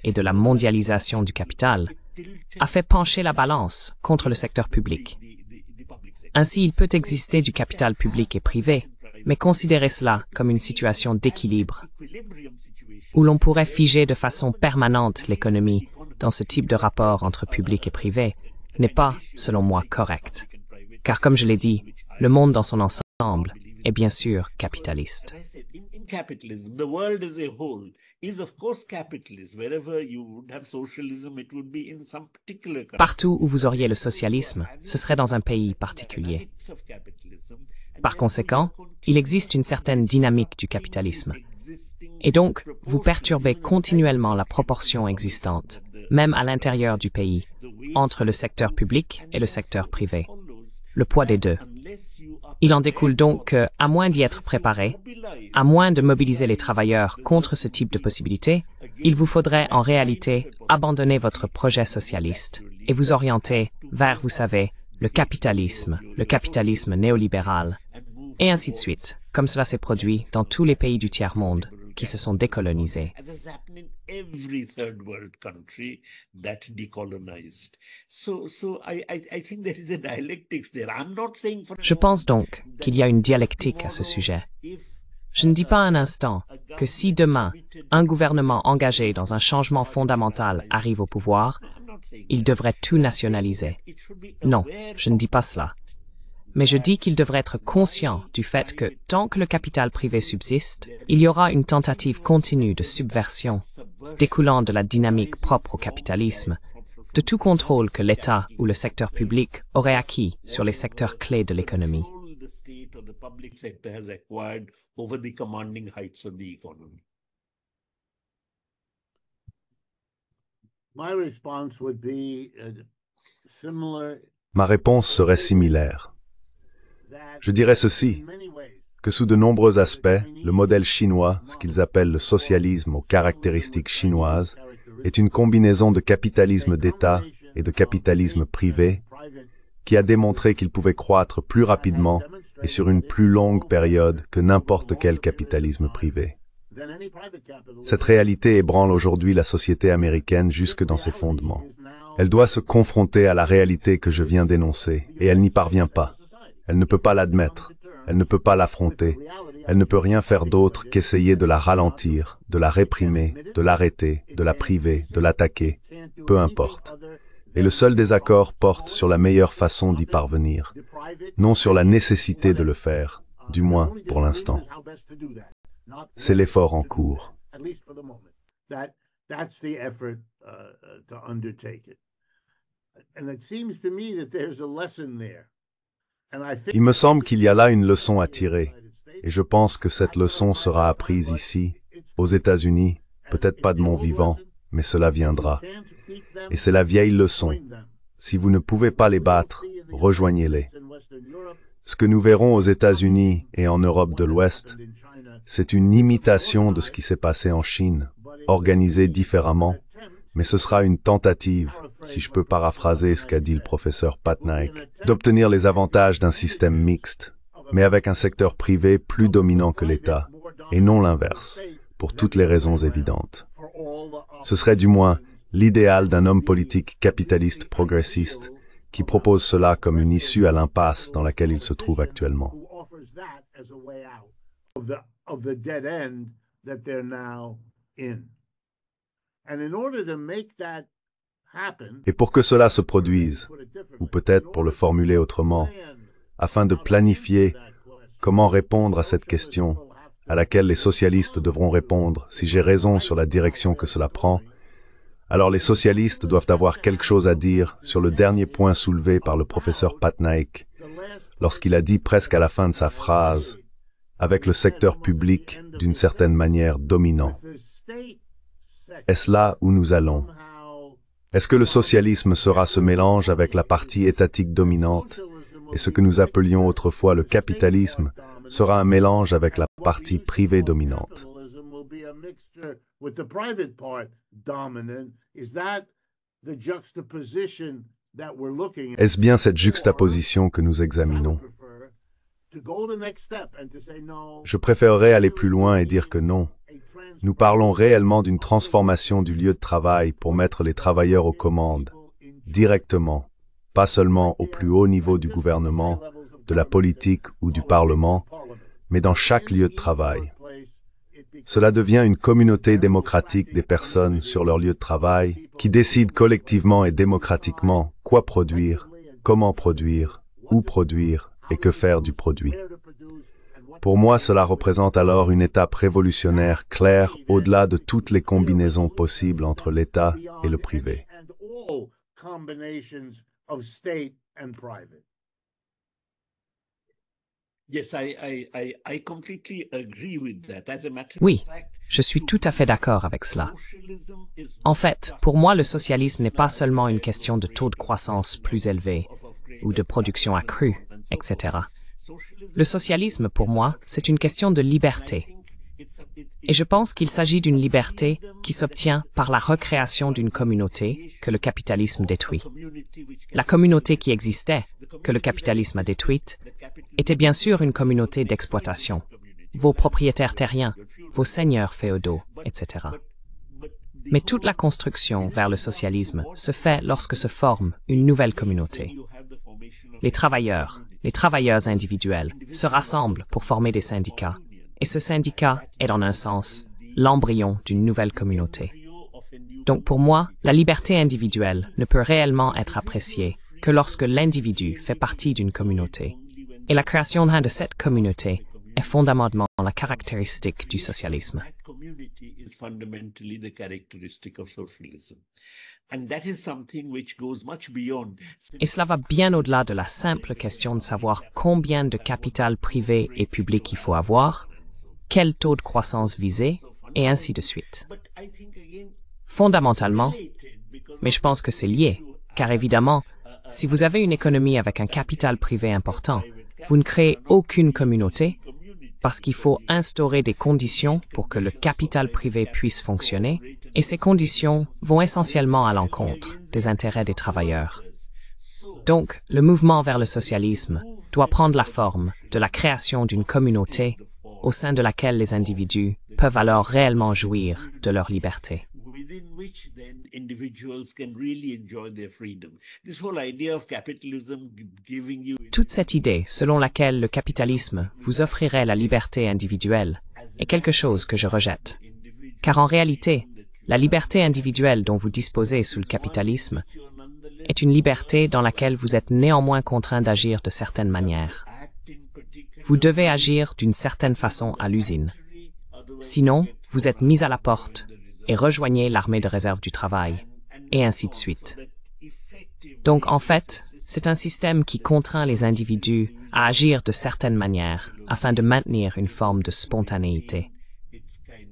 et de la mondialisation du capital, a fait pencher la balance contre le secteur public. Ainsi, il peut exister du capital public et privé, mais considérer cela comme une situation d'équilibre, où l'on pourrait figer de façon permanente l'économie dans ce type de rapport entre public et privé, n'est pas, selon moi, correct. Car comme je l'ai dit, le monde dans son ensemble est bien sûr capitaliste. Partout où vous auriez le socialisme, ce serait dans un pays particulier. Par conséquent, il existe une certaine dynamique du capitalisme. Et donc, vous perturbez continuellement la proportion existante, même à l'intérieur du pays, entre le secteur public et le secteur privé. Le poids des deux. Il en découle donc que, à moins d'y être préparé, à moins de mobiliser les travailleurs contre ce type de possibilités, il vous faudrait en réalité abandonner votre projet socialiste et vous orienter vers, vous savez, le capitalisme néolibéral, et ainsi de suite, comme cela s'est produit dans tous les pays du tiers-monde qui se sont décolonisés. Je pense donc qu'il y a une dialectique à ce sujet. Je ne dis pas un instant que si demain, un gouvernement engagé dans un changement fondamental arrive au pouvoir, il devrait tout nationaliser. Non, je ne dis pas cela. Mais je dis qu'il devrait être conscient du fait que tant que le capital privé subsiste, il y aura une tentative continue de subversion, découlant de la dynamique propre au capitalisme, de tout contrôle que l'État ou le secteur public aurait acquis sur les secteurs clés de l'économie. Ma réponse serait similaire. Je dirais ceci, que sous de nombreux aspects, le modèle chinois, ce qu'ils appellent le socialisme aux caractéristiques chinoises, est une combinaison de capitalisme d'État et de capitalisme privé, qui a démontré qu'il pouvait croître plus rapidement et sur une plus longue période que n'importe quel capitalisme privé. Cette réalité ébranle aujourd'hui la société américaine jusque dans ses fondements. Elle doit se confronter à la réalité que je viens d'énoncer, et elle n'y parvient pas. Elle ne peut pas l'admettre, elle ne peut pas l'affronter, elle ne peut rien faire d'autre qu'essayer de la ralentir, de la réprimer, de l'arrêter, de la priver, de l'attaquer, peu importe. Et le seul désaccord porte sur la meilleure façon d'y parvenir, non sur la nécessité de le faire, du moins pour l'instant. C'est l'effort en cours. Il me semble qu'il y a là une leçon à tirer, et je pense que cette leçon sera apprise ici, aux États-Unis, peut-être pas de mon vivant, mais cela viendra. Et c'est la vieille leçon. Si vous ne pouvez pas les battre, rejoignez-les. Ce que nous verrons aux États-Unis et en Europe de l'Ouest, c'est une imitation de ce qui s'est passé en Chine, organisée différemment, mais ce sera une tentative, si je peux paraphraser ce qu'a dit le professeur Patnaik, d'obtenir les avantages d'un système mixte, mais avec un secteur privé plus dominant que l'État, et non l'inverse, pour toutes les raisons évidentes. Ce serait du moins l'idéal d'un homme politique capitaliste progressiste qui propose cela comme une issue à l'impasse dans laquelle il se trouve actuellement. Et pour que cela se produise, ou peut-être pour le formuler autrement, afin de planifier comment répondre à cette question, à laquelle les socialistes devront répondre si j'ai raison sur la direction que cela prend, alors les socialistes doivent avoir quelque chose à dire sur le dernier point soulevé par le professeur Patnaik, lorsqu'il a dit presque à la fin de sa phrase, avec le secteur public d'une certaine manière dominant. Est-ce là où nous allons? Est-ce que le socialisme sera ce mélange avec la partie étatique dominante, et ce que nous appelions autrefois le capitalisme sera un mélange avec la partie privée dominante? Est-ce bien cette juxtaposition que nous examinons? Je préférerais aller plus loin et dire que non. Nous parlons réellement d'une transformation du lieu de travail pour mettre les travailleurs aux commandes, directement, pas seulement au plus haut niveau du gouvernement, de la politique ou du Parlement, mais dans chaque lieu de travail. Cela devient une communauté démocratique des personnes sur leur lieu de travail qui décident collectivement et démocratiquement quoi produire, comment produire, où produire et que faire du produit. Pour moi, cela représente alors une étape révolutionnaire claire au-delà de toutes les combinaisons possibles entre l'État et le privé. Oui, je suis tout à fait d'accord avec cela. En fait, pour moi, le socialisme n'est pas seulement une question de taux de croissance plus élevé ou de production accrue, etc. Le socialisme, pour moi, c'est une question de liberté. Et je pense qu'il s'agit d'une liberté qui s'obtient par la recréation d'une communauté que le capitalisme détruit. La communauté qui existait, que le capitalisme a détruite, était bien sûr une communauté d'exploitation. Vos propriétaires terriens, vos seigneurs féodaux, etc. Mais toute la construction vers le socialisme se fait lorsque se forme une nouvelle communauté. Les travailleurs individuels se rassemblent pour former des syndicats, et ce syndicat est en un sens l'embryon d'une nouvelle communauté. Donc pour moi, la liberté individuelle ne peut réellement être appréciée que lorsque l'individu fait partie d'une communauté. Et la création de cette communauté est fondamentalement la caractéristique du socialisme. Et cela va bien au-delà de la simple question de savoir combien de capital privé et public il faut avoir, quel taux de croissance viser, et ainsi de suite. Fondamentalement, mais je pense que c'est lié, car évidemment, si vous avez une économie avec un capital privé important, vous ne créez aucune communauté, parce qu'il faut instaurer des conditions pour que le capital privé puisse fonctionner, et ces conditions vont essentiellement à l'encontre des intérêts des travailleurs. Donc, le mouvement vers le socialisme doit prendre la forme de la création d'une communauté au sein de laquelle les individus peuvent alors réellement jouir de leur liberté. Toute cette idée selon laquelle le capitalisme vous offrirait la liberté individuelle est quelque chose que je rejette. Car en réalité, la liberté individuelle dont vous disposez sous le capitalisme est une liberté dans laquelle vous êtes néanmoins contraint d'agir de certaines manières. Vous devez agir d'une certaine façon à l'usine. Sinon, vous êtes mis à la porte et rejoignez l'armée de réserve du travail, et ainsi de suite. Donc en fait, c'est un système qui contraint les individus à agir de certaines manières afin de maintenir une forme de spontanéité.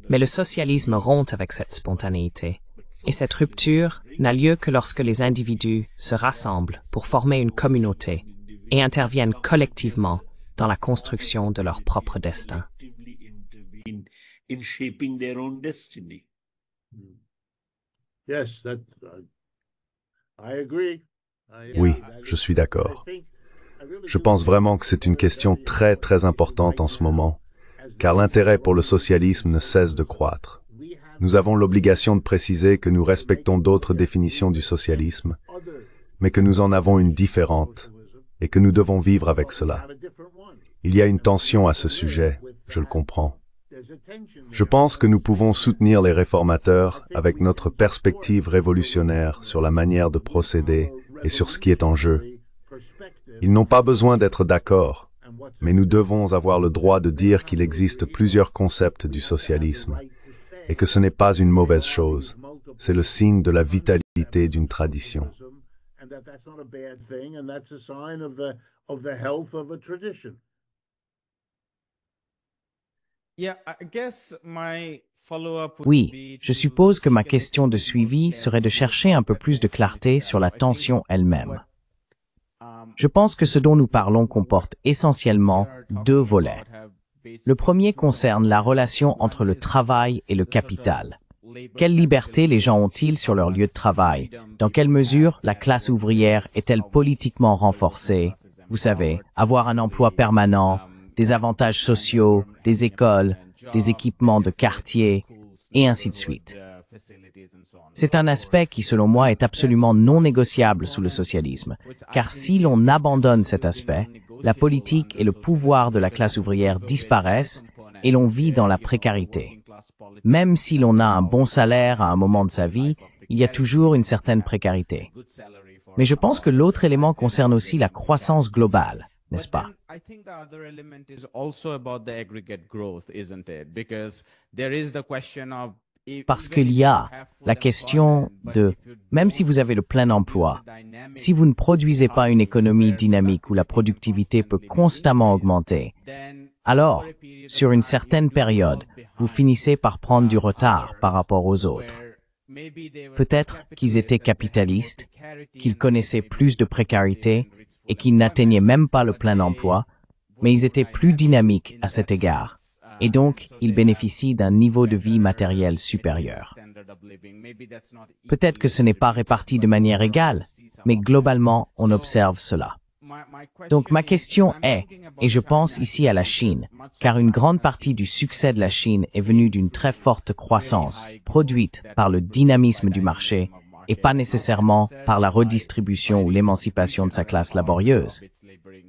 Mais le socialisme rompt avec cette spontanéité, et cette rupture n'a lieu que lorsque les individus se rassemblent pour former une communauté et interviennent collectivement dans la construction de leur propre destin. Oui, je suis d'accord. Je pense vraiment que c'est une question très très importante en ce moment, car l'intérêt pour le socialisme ne cesse de croître. Nous avons l'obligation de préciser que nous respectons d'autres définitions du socialisme, mais que nous en avons une différente, et que nous devons vivre avec cela. Il y a une tension à ce sujet, je le comprends. Je pense que nous pouvons soutenir les réformateurs avec notre perspective révolutionnaire sur la manière de procéder et sur ce qui est en jeu. Ils n'ont pas besoin d'être d'accord, mais nous devons avoir le droit de dire qu'il existe plusieurs concepts du socialisme et que ce n'est pas une mauvaise chose. C'est le signe de la vitalité d'une tradition. Oui, je suppose que ma question de suivi serait de chercher un peu plus de clarté sur la tension elle-même. Je pense que ce dont nous parlons comporte essentiellement deux volets. Le premier concerne la relation entre le travail et le capital. Quelle liberté les gens ont-ils sur leur lieu de travail? Dans quelle mesure la classe ouvrière est-elle politiquement renforcée? Vous savez, avoir un emploi permanent, des avantages sociaux, des écoles, des équipements de quartier, et ainsi de suite. C'est un aspect qui, selon moi, est absolument non négociable sous le socialisme, car si l'on abandonne cet aspect, la politique et le pouvoir de la classe ouvrière disparaissent et l'on vit dans la précarité. Même si l'on a un bon salaire à un moment de sa vie, il y a toujours une certaine précarité. Mais je pense que l'autre élément concerne aussi la croissance globale, n'est-ce pas? Parce qu'il y a la question de, même si vous avez le plein emploi, si vous ne produisez pas une économie dynamique où la productivité peut constamment augmenter, alors, sur une certaine période, vous finissez par prendre du retard par rapport aux autres. Peut-être qu'ils étaient capitalistes, qu'ils connaissaient plus de précarité et qu'ils n'atteignaient même pas le plein emploi, mais ils étaient plus dynamiques à cet égard. et donc ils bénéficient d'un niveau de vie matériel supérieur. Peut-être que ce n'est pas réparti de manière égale, mais globalement, on observe cela. Donc ma question est, et je pense ici à la Chine, car une grande partie du succès de la Chine est venue d'une très forte croissance, produite par le dynamisme du marché, et pas nécessairement par la redistribution ou l'émancipation de sa classe laborieuse.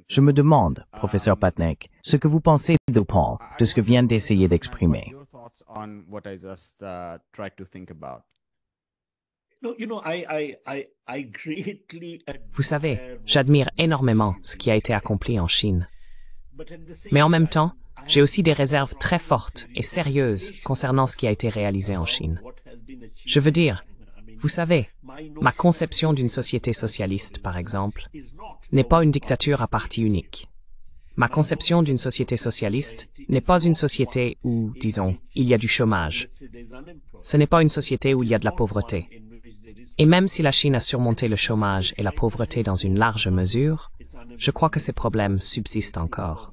Je me demande, professeur Patnaik, ce que vous pensez de Paul, de ce que vient d'essayer d'exprimer. Vous savez, j'admire énormément ce qui a été accompli en Chine. Mais en même temps, j'ai aussi des réserves très fortes et sérieuses concernant ce qui a été réalisé en Chine. Je veux dire, vous savez, ma conception d'une société socialiste, par exemple, n'est pas une dictature à parti unique. Ma conception d'une société socialiste n'est pas une société où, disons, il y a du chômage. Ce n'est pas une société où il y a de la pauvreté. Et même si la Chine a surmonté le chômage et la pauvreté dans une large mesure, je crois que ces problèmes subsistent encore.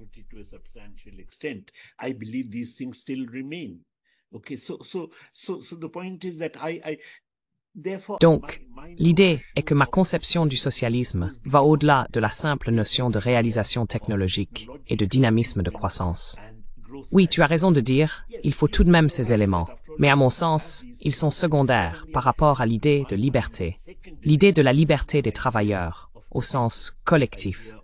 Donc, l'idée est que ma conception du socialisme va au-delà de la simple notion de réalisation technologique et de dynamisme de croissance. Oui, tu as raison de dire, il faut tout de même ces éléments, mais à mon sens, ils sont secondaires par rapport à l'idée de liberté, l'idée de la liberté des travailleurs, au sens collectif,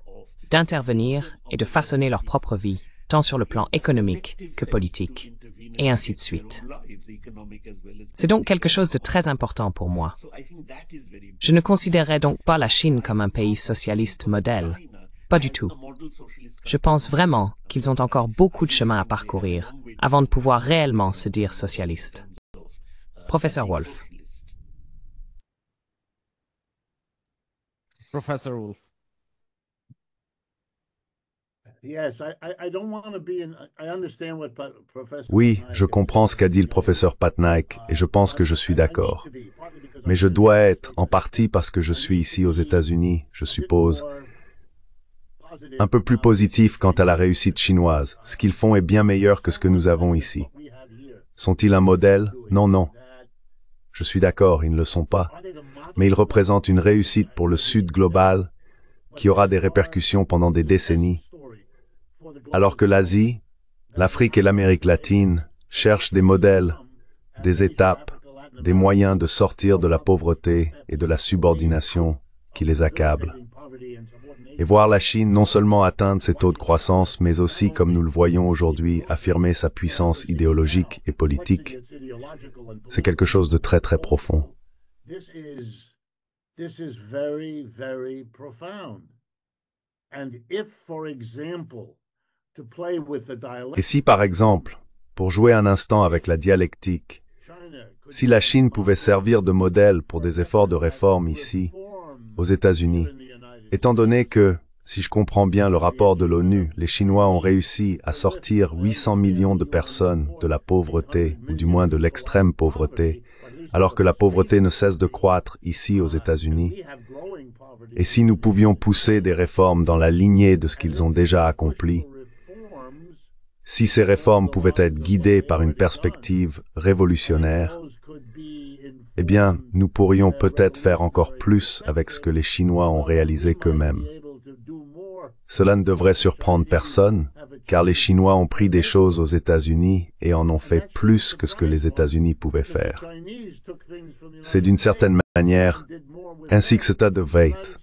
d'intervenir et de façonner leur propre vie, tant sur le plan économique que politique, et ainsi de suite. C'est donc quelque chose de très important pour moi. Je ne considérerais donc pas la Chine comme un pays socialiste modèle. Pas du tout. Je pense vraiment qu'ils ont encore beaucoup de chemin à parcourir avant de pouvoir réellement se dire socialiste. Professeur Wolf. Professor Wolf. Oui, je comprends ce qu'a dit le professeur Patnaik et je pense que je suis d'accord. Mais je dois être, en partie parce que je suis ici aux États-Unis, je suppose, un peu plus positif quant à la réussite chinoise. Ce qu'ils font est bien meilleur que ce que nous avons ici. Sont-ils un modèle? Non, non. Je suis d'accord, ils ne le sont pas. Mais ils représentent une réussite pour le Sud global qui aura des répercussions pendant des décennies. Alors que l'Asie, l'Afrique et l'Amérique latine cherchent des modèles, des étapes, des moyens de sortir de la pauvreté et de la subordination qui les accablent. Et voir la Chine non seulement atteindre ses taux de croissance, mais aussi, comme nous le voyons aujourd'hui, affirmer sa puissance idéologique et politique, c'est quelque chose de très très profond. Et si, par exemple, pour jouer un instant avec la dialectique, si la Chine pouvait servir de modèle pour des efforts de réforme ici, aux États-Unis, étant donné que, si je comprends bien le rapport de l'ONU, les Chinois ont réussi à sortir 800 millions de personnes de la pauvreté, ou du moins de l'extrême pauvreté, alors que la pauvreté ne cesse de croître ici aux États-Unis, et si nous pouvions pousser des réformes dans la lignée de ce qu'ils ont déjà accompli, si ces réformes pouvaient être guidées par une perspective révolutionnaire, eh bien, nous pourrions peut-être faire encore plus avec ce que les Chinois ont réalisé qu'eux-mêmes. Cela ne devrait surprendre personne, car les Chinois ont pris des choses aux États-Unis et en ont fait plus que ce que les États-Unis pouvaient faire. C'est d'une certaine manière ainsi que cela devait être.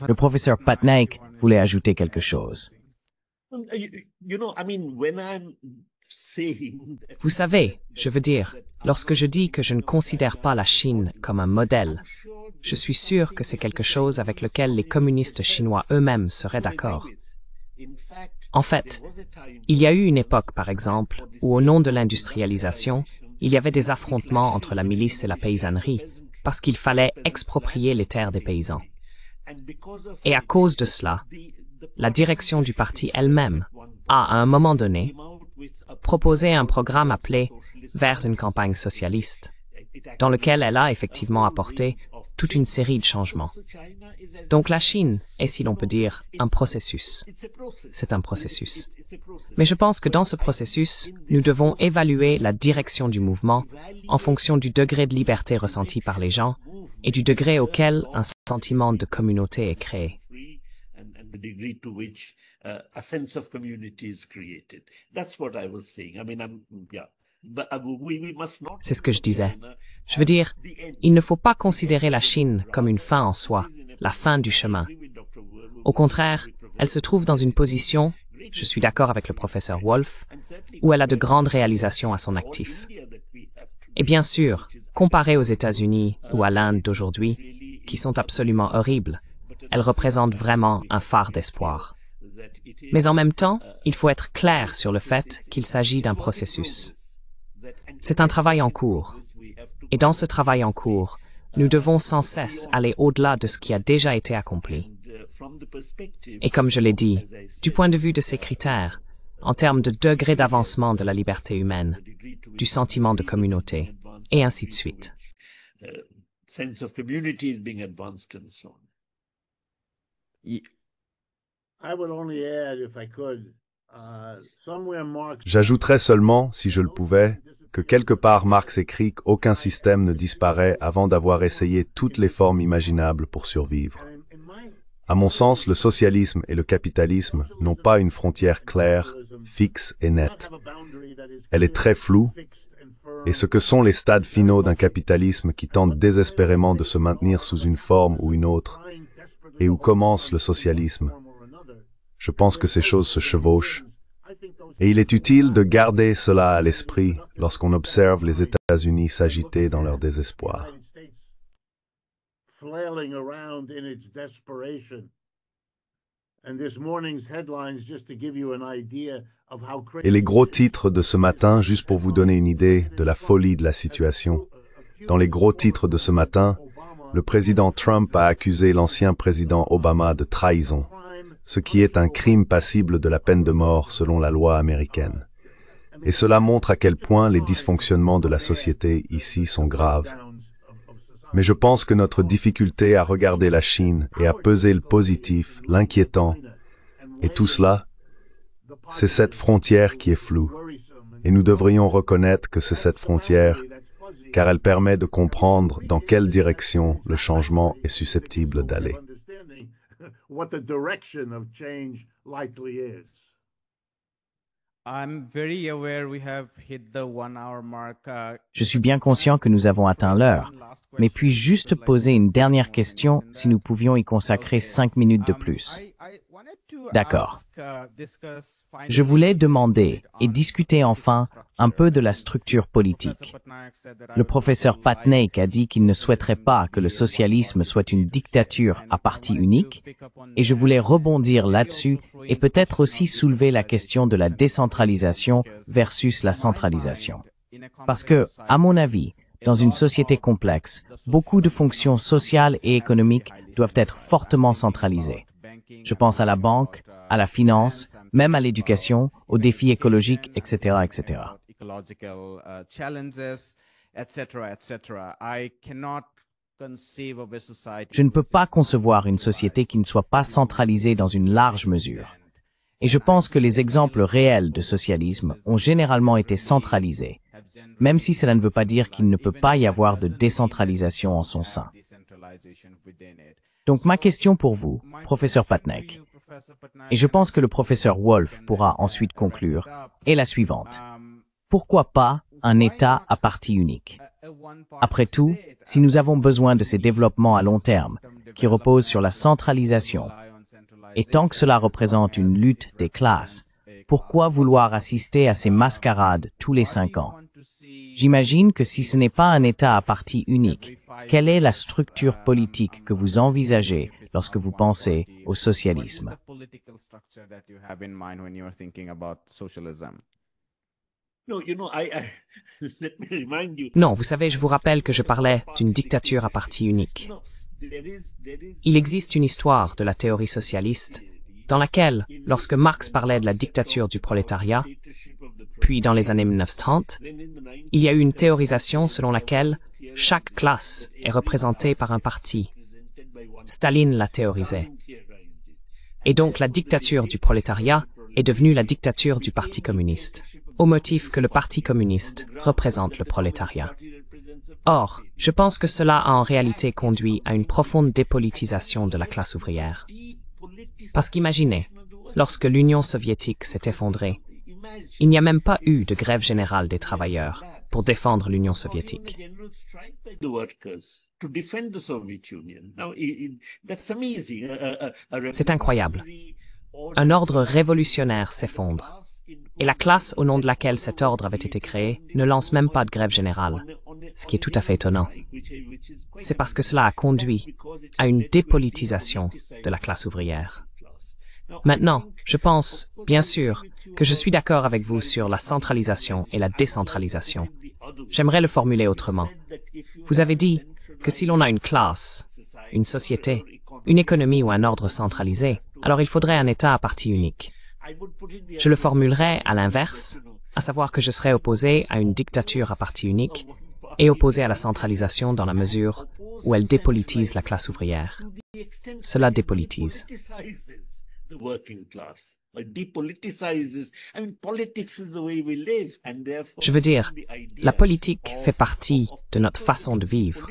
Le professeur Patnaik voulait ajouter quelque chose. Vous savez, je veux dire, lorsque je dis que je ne considère pas la Chine comme un modèle, je suis sûr que c'est quelque chose avec lequel les communistes chinois eux-mêmes seraient d'accord. En fait, il y a eu une époque, par exemple, où au nom de l'industrialisation, il y avait des affrontements entre la milice et la paysannerie, parce qu'il fallait exproprier les terres des paysans. Et à cause de cela, la direction du parti elle-même a, à un moment donné, proposé un programme appelé « Vers une campagne socialiste », dans lequel elle a effectivement apporté toute une série de changements. Donc la Chine est, si l'on peut dire, un processus. C'est un processus. Mais je pense que dans ce processus, nous devons évaluer la direction du mouvement en fonction du degré de liberté ressenti par les gens et du degré auquel un sentiment de communauté est créé. C'est ce que je disais. Je veux dire, il ne faut pas considérer la Chine comme une fin en soi, la fin du chemin. Au contraire, elle se trouve dans une position, je suis d'accord avec le professeur Wolf, où elle a de grandes réalisations à son actif. Et bien sûr, comparée aux États-Unis ou à l'Inde d'aujourd'hui, qui sont absolument horribles, elle représente vraiment un phare d'espoir. Mais en même temps, il faut être clair sur le fait qu'il s'agit d'un processus. C'est un travail en cours. Et dans ce travail en cours, nous devons sans cesse aller au-delà de ce qui a déjà été accompli. Et comme je l'ai dit, du point de vue de ces critères, en termes de degré d'avancement de la liberté humaine, du sentiment de communauté, et ainsi de suite. J'ajouterais seulement, si je le pouvais, que quelque part Marx écrit qu'aucun système ne disparaît avant d'avoir essayé toutes les formes imaginables pour survivre. À mon sens, le socialisme et le capitalisme n'ont pas une frontière claire, fixe et nette. Elle est très floue, et ce que sont les stades finaux d'un capitalisme qui tente désespérément de se maintenir sous une forme ou une autre, et où commence le socialisme. Je pense que ces choses se chevauchent, et il est utile de garder cela à l'esprit lorsqu'on observe les États-Unis s'agiter dans leur désespoir. Et les gros titres de ce matin, juste pour vous donner une idée de la folie de la situation. Dans les gros titres de ce matin, le président Trump a accusé l'ancien président Obama de trahison, ce qui est un crime passible de la peine de mort selon la loi américaine. Et cela montre à quel point les dysfonctionnements de la société ici sont graves. Mais je pense que notre difficulté à regarder la Chine et à peser le positif, l'inquiétant, et tout cela, c'est cette frontière qui est floue. Et nous devrions reconnaître que c'est cette frontière, car elle permet de comprendre dans quelle direction le changement est susceptible d'aller. Je suis bien conscient que nous avons atteint l'heure, mais puis-je juste poser une dernière question si nous pouvions y consacrer 5 minutes de plus? D'accord. Je voulais demander et discuter enfin un peu de la structure politique. Le professeur Patnaik a dit qu'il ne souhaiterait pas que le socialisme soit une dictature à parti unique, et je voulais rebondir là-dessus et peut-être aussi soulever la question de la décentralisation versus la centralisation. Parce que, à mon avis, dans une société complexe, beaucoup de fonctions sociales et économiques doivent être fortement centralisées. Je pense à la banque, à la finance, même à l'éducation, aux défis écologiques, etc., etc. Je ne peux pas concevoir une société qui ne soit pas centralisée dans une large mesure. Et je pense que les exemples réels de socialisme ont généralement été centralisés, même si cela ne veut pas dire qu'il ne peut pas y avoir de décentralisation en son sein. Donc ma question pour vous, professeur Patnaik, et je pense que le professeur Wolf pourra ensuite conclure, est la suivante. Pourquoi pas un État à parti unique? Après tout, si nous avons besoin de ces développements à long terme, qui reposent sur la centralisation, et tant que cela représente une lutte des classes, pourquoi vouloir assister à ces mascarades tous les 5 ans? J'imagine que si ce n'est pas un État à parti unique, quelle est la structure politique que vous envisagez lorsque vous pensez au socialisme? Non, vous savez, je vous rappelle que je parlais d'une dictature à parti unique. Il existe une histoire de la théorie socialiste dans laquelle, lorsque Marx parlait de la dictature du prolétariat, puis dans les années 1930, il y a eu une théorisation selon laquelle chaque classe est représentée par un parti. Staline l'a théorisé. Et donc la dictature du prolétariat est devenue la dictature du Parti communiste, au motif que le Parti communiste représente le prolétariat. Or, je pense que cela a en réalité conduit à une profonde dépolitisation de la classe ouvrière. Parce qu'imaginez, lorsque l'Union soviétique s'est effondrée, il n'y a même pas eu de grève générale des travailleurs pour défendre l'Union soviétique. C'est incroyable. Un ordre révolutionnaire s'effondre. Et la classe au nom de laquelle cet ordre avait été créé ne lance même pas de grève générale, ce qui est tout à fait étonnant. C'est parce que cela a conduit à une dépolitisation de la classe ouvrière. Maintenant, je pense, bien sûr, que je suis d'accord avec vous sur la centralisation et la décentralisation. J'aimerais le formuler autrement. Vous avez dit que si l'on a une classe, une société, une économie ou un ordre centralisé, alors il faudrait un État à parti unique. Je le formulerais à l'inverse, à savoir que je serais opposé à une dictature à parti unique et opposé à la centralisation dans la mesure où elle dépolitise la classe ouvrière. Cela dépolitise. Je veux dire, la politique fait partie de notre façon de vivre.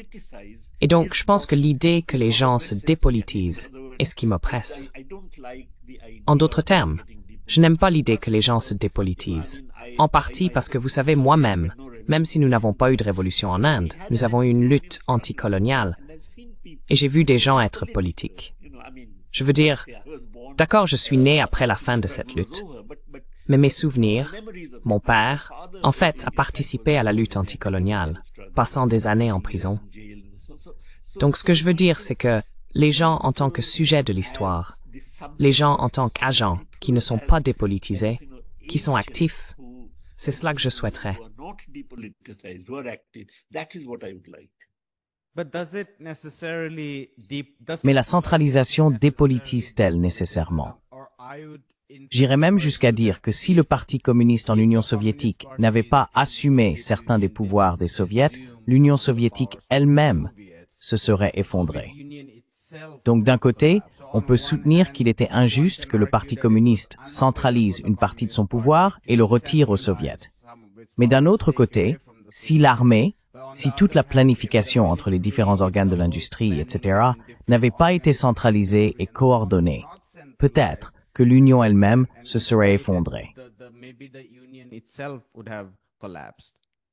Et donc, je pense que l'idée que les gens se dépolitisent est ce qui m'oppresse. En d'autres termes, je n'aime pas l'idée que les gens se dépolitisent. En partie parce que vous savez, moi-même, même si nous n'avons pas eu de révolution en Inde, nous avons eu une lutte anticoloniale. Et j'ai vu des gens être politiques. Je veux dire, d'accord, je suis né après la fin de cette lutte. Mais mes souvenirs, mon père, en fait, a participé à la lutte anticoloniale, passant des années en prison. Donc ce que je veux dire, c'est que les gens en tant que sujet de l'histoire, les gens en tant qu'agents qui ne sont pas dépolitisés, qui sont actifs, c'est cela que je souhaiterais. Mais la centralisation dépolitise-t-elle nécessairement? J'irais même jusqu'à dire que si le Parti communiste en Union soviétique n'avait pas assumé certains des pouvoirs des soviets, l'Union soviétique elle-même se serait effondrée. Donc d'un côté, on peut soutenir qu'il était injuste que le Parti communiste centralise une partie de son pouvoir et le retire aux soviets. Mais d'un autre côté, si l'armée, si toute la planification entre les différents organes de l'industrie, etc., n'avait pas été centralisée et coordonnée, peut-être que l'Union elle-même se serait effondrée.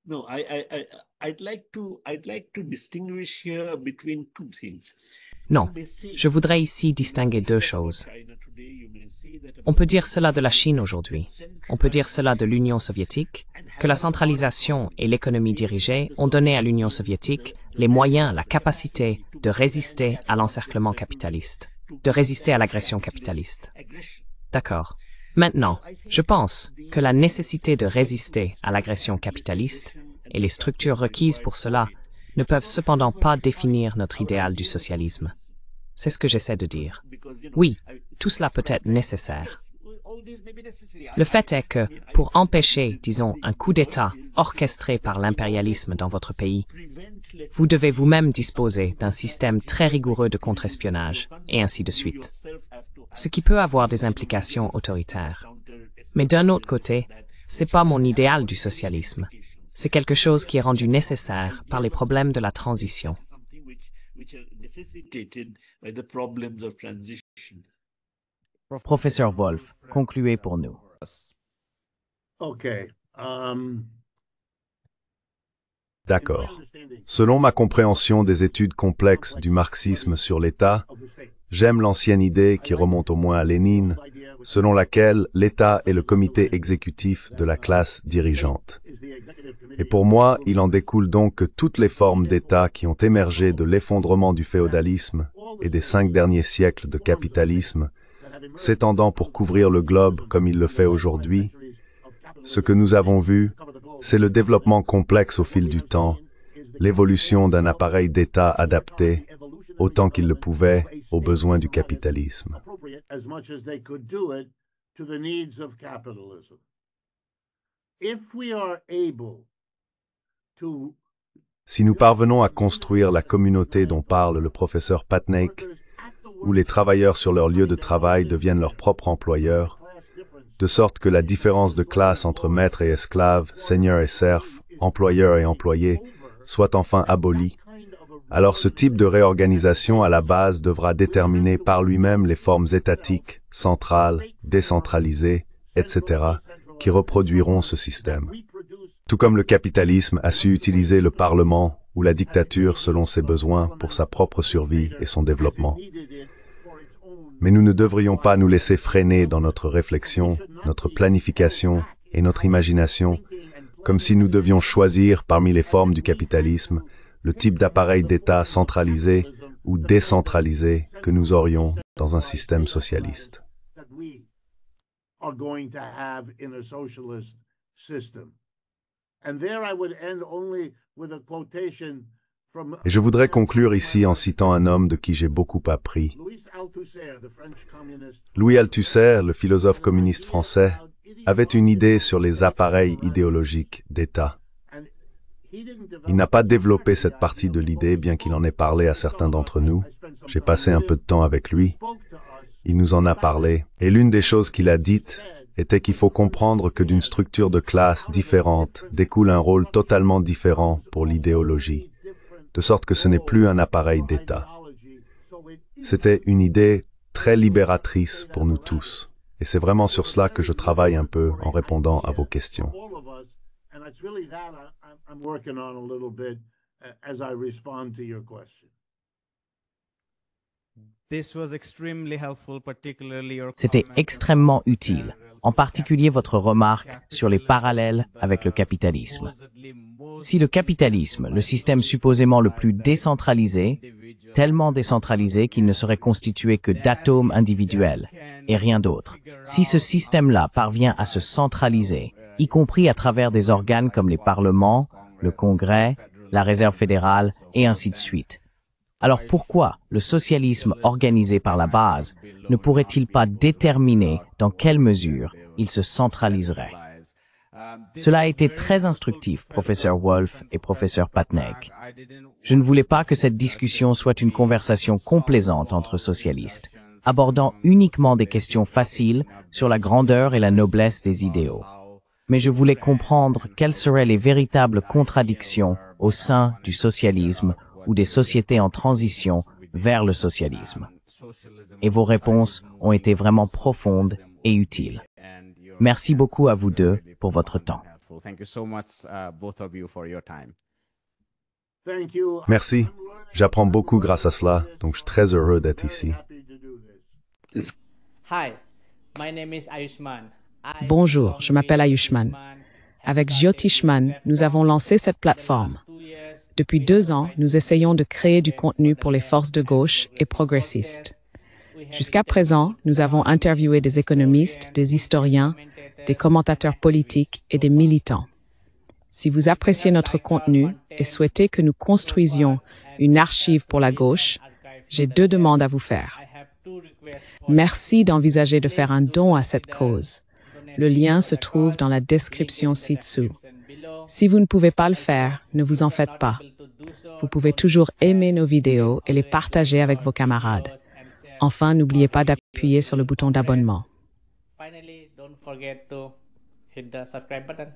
No, I'd like to distinguish here between two things. Non, je voudrais ici distinguer deux choses. On peut dire cela de la Chine aujourd'hui. On peut dire cela de l'Union soviétique, que la centralisation et l'économie dirigée ont donné à l'Union soviétique les moyens, la capacité de résister à l'encerclement capitaliste, de résister à l'agression capitaliste. D'accord. Maintenant, je pense que la nécessité de résister à l'agression capitaliste et les structures requises pour cela ne peuvent cependant pas définir notre idéal du socialisme. C'est ce que j'essaie de dire. Oui, tout cela peut être nécessaire. Le fait est que, pour empêcher, disons, un coup d'État orchestré par l'impérialisme dans votre pays, vous devez vous-même disposer d'un système très rigoureux de contre-espionnage, et ainsi de suite. Ce qui peut avoir des implications autoritaires. Mais d'un autre côté, c'est pas mon idéal du socialisme. C'est quelque chose qui est rendu nécessaire par les problèmes de la transition. Professeur Wolf, concluez pour nous. Okay. D'accord. Selon ma compréhension des études complexes du marxisme sur l'État, j'aime l'ancienne idée qui remonte au moins à Lénine, selon laquelle l'État est le comité exécutif de la classe dirigeante. Et pour moi, il en découle donc que toutes les formes d'État qui ont émergé de l'effondrement du féodalisme et des 5 derniers siècles de capitalisme, s'étendant pour couvrir le globe comme il le fait aujourd'hui, ce que nous avons vu, c'est le développement complexe au fil du temps, l'évolution d'un appareil d'État adapté, autant qu'il le pouvait, aux besoins du capitalisme. Si nous parvenons à construire la communauté dont parle le professeur Patnaik, où les travailleurs sur leur lieu de travail deviennent leurs propres employeurs, de sorte que la différence de classe entre maître et esclave, seigneur et serf, employeur et employé, soit enfin abolie, alors ce type de réorganisation à la base devra déterminer par lui-même les formes étatiques, centrales, décentralisées, etc., qui reproduiront ce système. Tout comme le capitalisme a su utiliser le Parlement ou la dictature selon ses besoins pour sa propre survie et son développement. Mais nous ne devrions pas nous laisser freiner dans notre réflexion, notre planification et notre imagination, comme si nous devions choisir parmi les formes du capitalisme le type d'appareil d'État centralisé ou décentralisé que nous aurions dans un système socialiste. Et je voudrais conclure ici en citant un homme de qui j'ai beaucoup appris. Louis Althusser, le philosophe communiste français, avait une idée sur les appareils idéologiques d'État. Il n'a pas développé cette partie de l'idée, bien qu'il en ait parlé à certains d'entre nous. J'ai passé un peu de temps avec lui. Il nous en a parlé. Et l'une des choses qu'il a dites était qu'il faut comprendre que d'une structure de classe différente découle un rôle totalement différent pour l'idéologie, de sorte que ce n'est plus un appareil d'État. C'était une idée très libératrice pour nous tous. Et c'est vraiment sur cela que je travaille un peu en répondant à vos questions. C'était extrêmement utile, en particulier votre remarque sur les parallèles avec le capitalisme. Si le capitalisme, le système supposément le plus décentralisé, tellement décentralisé qu'il ne serait constitué que d'atomes individuels et rien d'autre, si ce système-là parvient à se centraliser, y compris à travers des organes comme les parlements, le Congrès, la Réserve fédérale et ainsi de suite, alors pourquoi le socialisme organisé par la base ne pourrait-il pas déterminer dans quelle mesure il se centraliserait? Cela a été très instructif, professeur Wolf et professeur Patnaik. Je ne voulais pas que cette discussion soit une conversation complaisante entre socialistes, abordant uniquement des questions faciles sur la grandeur et la noblesse des idéaux. Mais je voulais comprendre quelles seraient les véritables contradictions au sein du socialisme ou des sociétés en transition vers le socialisme. Et vos réponses ont été vraiment profondes et utiles. Merci beaucoup à vous deux pour votre temps. Merci. J'apprends beaucoup grâce à cela, donc je suis très heureux d'être ici. Bonjour, je m'appelle Ayushman. Avec Jyotishman, nous avons lancé cette plateforme. Depuis 2 ans, nous essayons de créer du contenu pour les forces de gauche et progressistes. Jusqu'à présent, nous avons interviewé des économistes, des historiens, des commentateurs politiques et des militants. Si vous appréciez notre contenu et souhaitez que nous construisions une archive pour la gauche, j'ai 2 demandes à vous faire. Merci d'envisager de faire un don à cette cause. Le lien se trouve dans la description ci-dessous. Si vous ne pouvez pas le faire, ne vous en faites pas. Vous pouvez toujours aimer nos vidéos et les partager avec vos camarades. Enfin, n'oubliez pas d'appuyer sur le bouton d'abonnement. Finally, don't forget to hit the subscribe button.